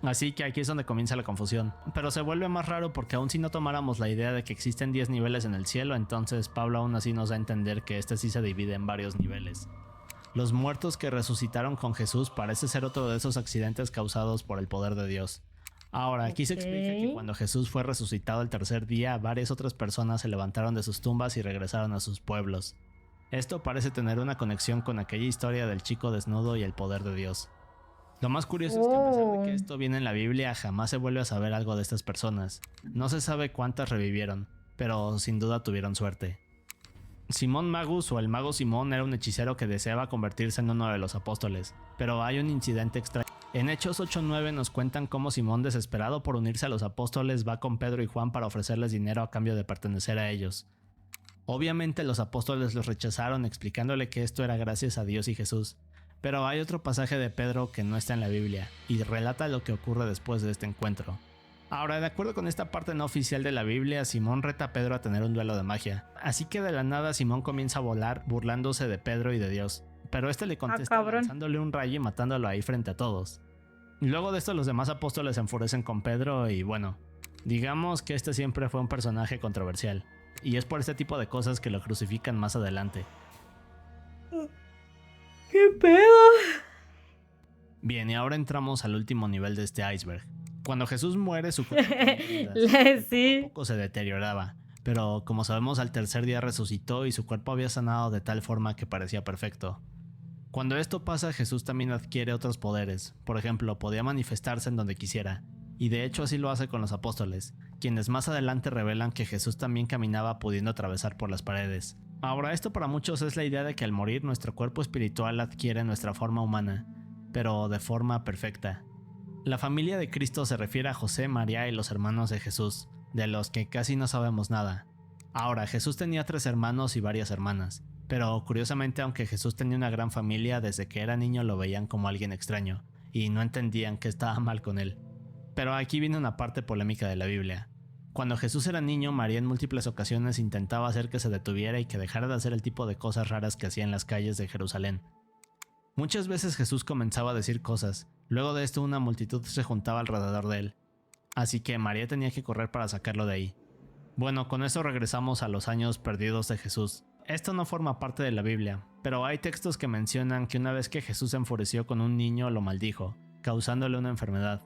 S4: Así que aquí es donde comienza la confusión. Pero se vuelve más raro porque aun si no tomáramos la idea de que existen 10 niveles en el cielo, entonces Pablo aún así nos da a entender que este sí se divide en varios niveles. Los muertos que resucitaron con Jesús parece ser otro de esos accidentes causados por el poder de Dios. Ahora, aquí se explica que cuando Jesús fue resucitado el tercer día, varias otras personas se levantaron de sus tumbas y regresaron a sus pueblos. Esto parece tener una conexión con aquella historia del chico desnudo y el poder de Dios. Lo más curioso es que a pesar de que esto viene en la Biblia, jamás se vuelve a saber algo de estas personas. No se sabe cuántas revivieron, pero sin duda tuvieron suerte. Simón Magus, o el mago Simón, era un hechicero que deseaba convertirse en uno de los apóstoles, pero hay un incidente extraño. En Hechos 8:9 nos cuentan cómo Simón, desesperado por unirse a los apóstoles, va con Pedro y Juan para ofrecerles dinero a cambio de pertenecer a ellos. Obviamente los apóstoles los rechazaron, explicándole que esto era gracias a Dios y Jesús. Pero hay otro pasaje de Pedro que no está en la Biblia, y relata lo que ocurre después de este encuentro. Ahora, de acuerdo con esta parte no oficial de la Biblia, Simón reta a Pedro a tener un duelo de magia. Así que de la nada Simón comienza a volar burlándose de Pedro y de Dios. Pero este le contesta lanzándole un rayo y matándolo ahí frente a todos. Luego de esto los demás apóstoles se enfurecen con Pedro y bueno, digamos que este siempre fue un personaje controversial. Y es por este tipo de cosas que lo crucifican más adelante.
S1: ¿Qué pedo?
S4: Bien, y ahora entramos al último nivel de este iceberg. Cuando Jesús muere, su cuerpo
S1: sí.
S4: poco se deterioraba, pero como sabemos al tercer día resucitó y su cuerpo había sanado de tal forma que parecía perfecto. Cuando esto pasa, Jesús también adquiere otros poderes. Por ejemplo, podía manifestarse en donde quisiera, y de hecho así lo hace con los apóstoles, quienes más adelante revelan que Jesús también caminaba pudiendo atravesar por las paredes. Ahora, esto para muchos es la idea de que al morir nuestro cuerpo espiritual adquiere nuestra forma humana, pero de forma perfecta. La familia de Cristo se refiere a José, María y los hermanos de Jesús, de los que casi no sabemos nada. Ahora, Jesús tenía 3 hermanos y varias hermanas, pero curiosamente aunque Jesús tenía una gran familia, desde que era niño lo veían como alguien extraño, y no entendían que estaba mal con él. Pero aquí viene una parte polémica de la Biblia. Cuando Jesús era niño, María en múltiples ocasiones intentaba hacer que se detuviera y que dejara de hacer el tipo de cosas raras que hacía en las calles de Jerusalén. Muchas veces Jesús comenzaba a decir cosas, luego de esto una multitud se juntaba alrededor de él, así que María tenía que correr para sacarlo de ahí. Bueno, con eso regresamos a los años perdidos de Jesús. Esto no forma parte de la Biblia, pero hay textos que mencionan que una vez que Jesús se enfureció con un niño lo maldijo, causándole una enfermedad.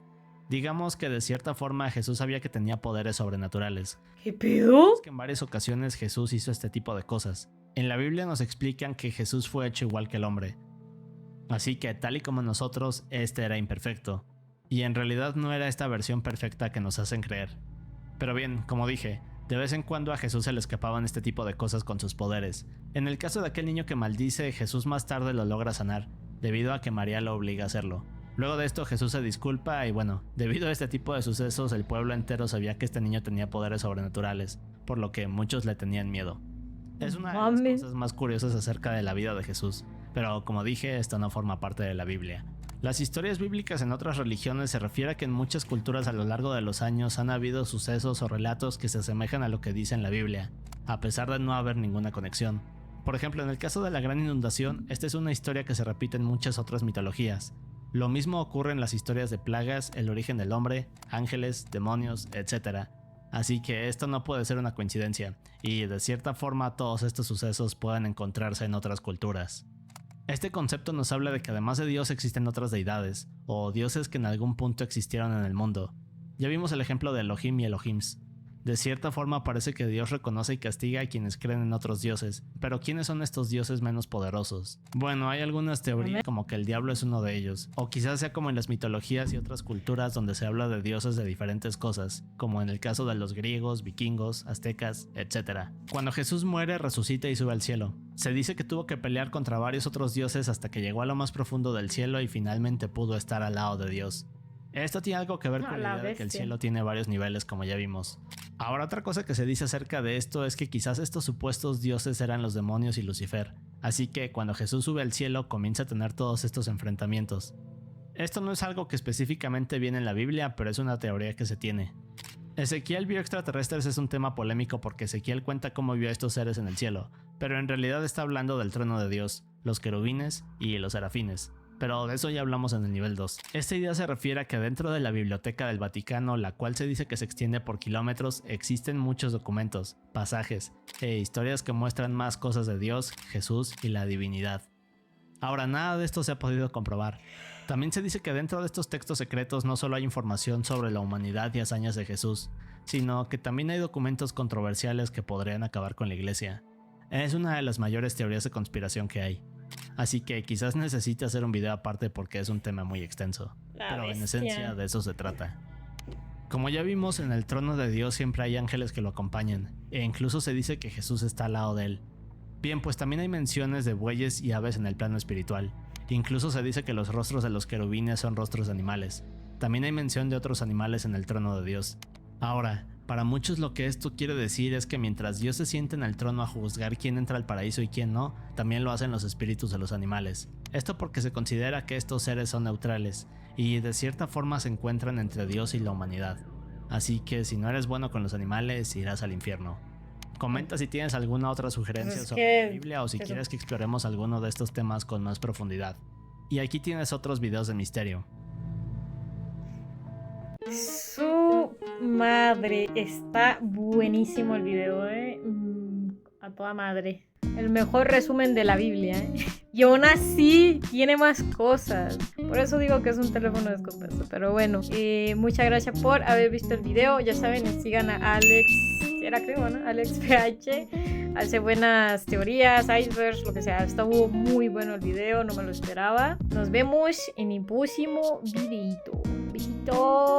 S4: Digamos que de cierta forma Jesús sabía que tenía poderes sobrenaturales.
S1: ¿Qué pedo?
S4: Es que en varias ocasiones Jesús hizo este tipo de cosas. En la Biblia nos explican que Jesús fue hecho igual que el hombre. Así que tal y como nosotros, este era imperfecto. Y en realidad no era esta versión perfecta que nos hacen creer. Pero bien, como dije, de vez en cuando a Jesús se le escapaban este tipo de cosas con sus poderes. En el caso de aquel niño que maldice, Jesús más tarde lo logra sanar, debido a que María lo obliga a hacerlo. Luego de esto Jesús se disculpa y bueno, debido a este tipo de sucesos el pueblo entero sabía que este niño tenía poderes sobrenaturales, por lo que muchos le tenían miedo. Es una de las cosas más curiosas acerca de la vida de Jesús, pero como dije, esto no forma parte de la Biblia. Las historias bíblicas en otras religiones se refiere a que en muchas culturas a lo largo de los años han habido sucesos o relatos que se asemejan a lo que dice en la Biblia, a pesar de no haber ninguna conexión. Por ejemplo, en el caso de la gran inundación, esta es una historia que se repite en muchas otras mitologías. Lo mismo ocurre en las historias de plagas, el origen del hombre, ángeles, demonios, etc. Así que esto no puede ser una coincidencia, y de cierta forma todos estos sucesos pueden encontrarse en otras culturas. Este concepto nos habla de que además de Dios existen otras deidades, o dioses que en algún punto existieron en el mundo. Ya vimos el ejemplo de Elohim y Elohims. De cierta forma parece que Dios reconoce y castiga a quienes creen en otros dioses, pero ¿quiénes son estos dioses menos poderosos? Bueno, hay algunas teorías como que el diablo es uno de ellos, o quizás sea como en las mitologías y otras culturas donde se habla de dioses de diferentes cosas, como en el caso de los griegos, vikingos, aztecas, etc. Cuando Jesús muere, resucita y sube al cielo. Se dice que tuvo que pelear contra varios otros dioses hasta que llegó a lo más profundo del cielo y finalmente pudo estar al lado de Dios. Esto tiene algo que ver con la idea de que el cielo tiene varios niveles, como ya vimos. Ahora, otra cosa que se dice acerca de esto es que quizás estos supuestos dioses eran los demonios y Lucifer, así que cuando Jesús sube al cielo comienza a tener todos estos enfrentamientos. Esto no es algo que específicamente viene en la Biblia, pero es una teoría que se tiene. Ezequiel vio extraterrestres es un tema polémico porque Ezequiel cuenta cómo vio a estos seres en el cielo, pero en realidad está hablando del trono de Dios, los querubines y los serafines. Pero de eso ya hablamos en el nivel 2. Esta idea se refiere a que dentro de la Biblioteca del Vaticano, la cual se dice que se extiende por kilómetros, existen muchos documentos, pasajes e historias que muestran más cosas de Dios, Jesús y la divinidad. Ahora, nada de esto se ha podido comprobar. También se dice que dentro de estos textos secretos no solo hay información sobre la humanidad y hazañas de Jesús, sino que también hay documentos controversiales que podrían acabar con la iglesia. Es una de las mayores teorías de conspiración que hay. Así que quizás necesite hacer un video aparte porque es un tema muy extenso. Pero en esencia de eso se trata. Como ya vimos, en el trono de Dios siempre hay ángeles que lo acompañan, e incluso se dice que Jesús está al lado de él. Bien, pues también hay menciones de bueyes y aves en el plano espiritual. Incluso se dice que los rostros de los querubines son rostros de animales. También hay mención de otros animales en el trono de Dios. Ahora, para muchos lo que esto quiere decir es que mientras Dios se siente en el trono a juzgar quién entra al paraíso y quién no, también lo hacen los espíritus de los animales. Esto porque se considera que estos seres son neutrales y de cierta forma se encuentran entre Dios y la humanidad. Así que si no eres bueno con los animales, irás al infierno. Comenta si tienes alguna otra sugerencia sobre la Biblia o si quieres que exploremos alguno de estos temas con más profundidad. Y aquí tienes otros videos de misterio.
S1: Su madre, está buenísimo el video, a toda madre. El mejor resumen de la Biblia, Y aún así tiene más cosas. Por eso digo que es un teléfono descompuesto. Pero bueno, muchas gracias por haber visto el video. Ya saben, sigan a Alex, era creo, ¿no? Alex PH. Hace buenas teorías, icebergs, lo que sea. Estuvo muy bueno el video, no me lo esperaba. Nos vemos en el próximo videito. Besito.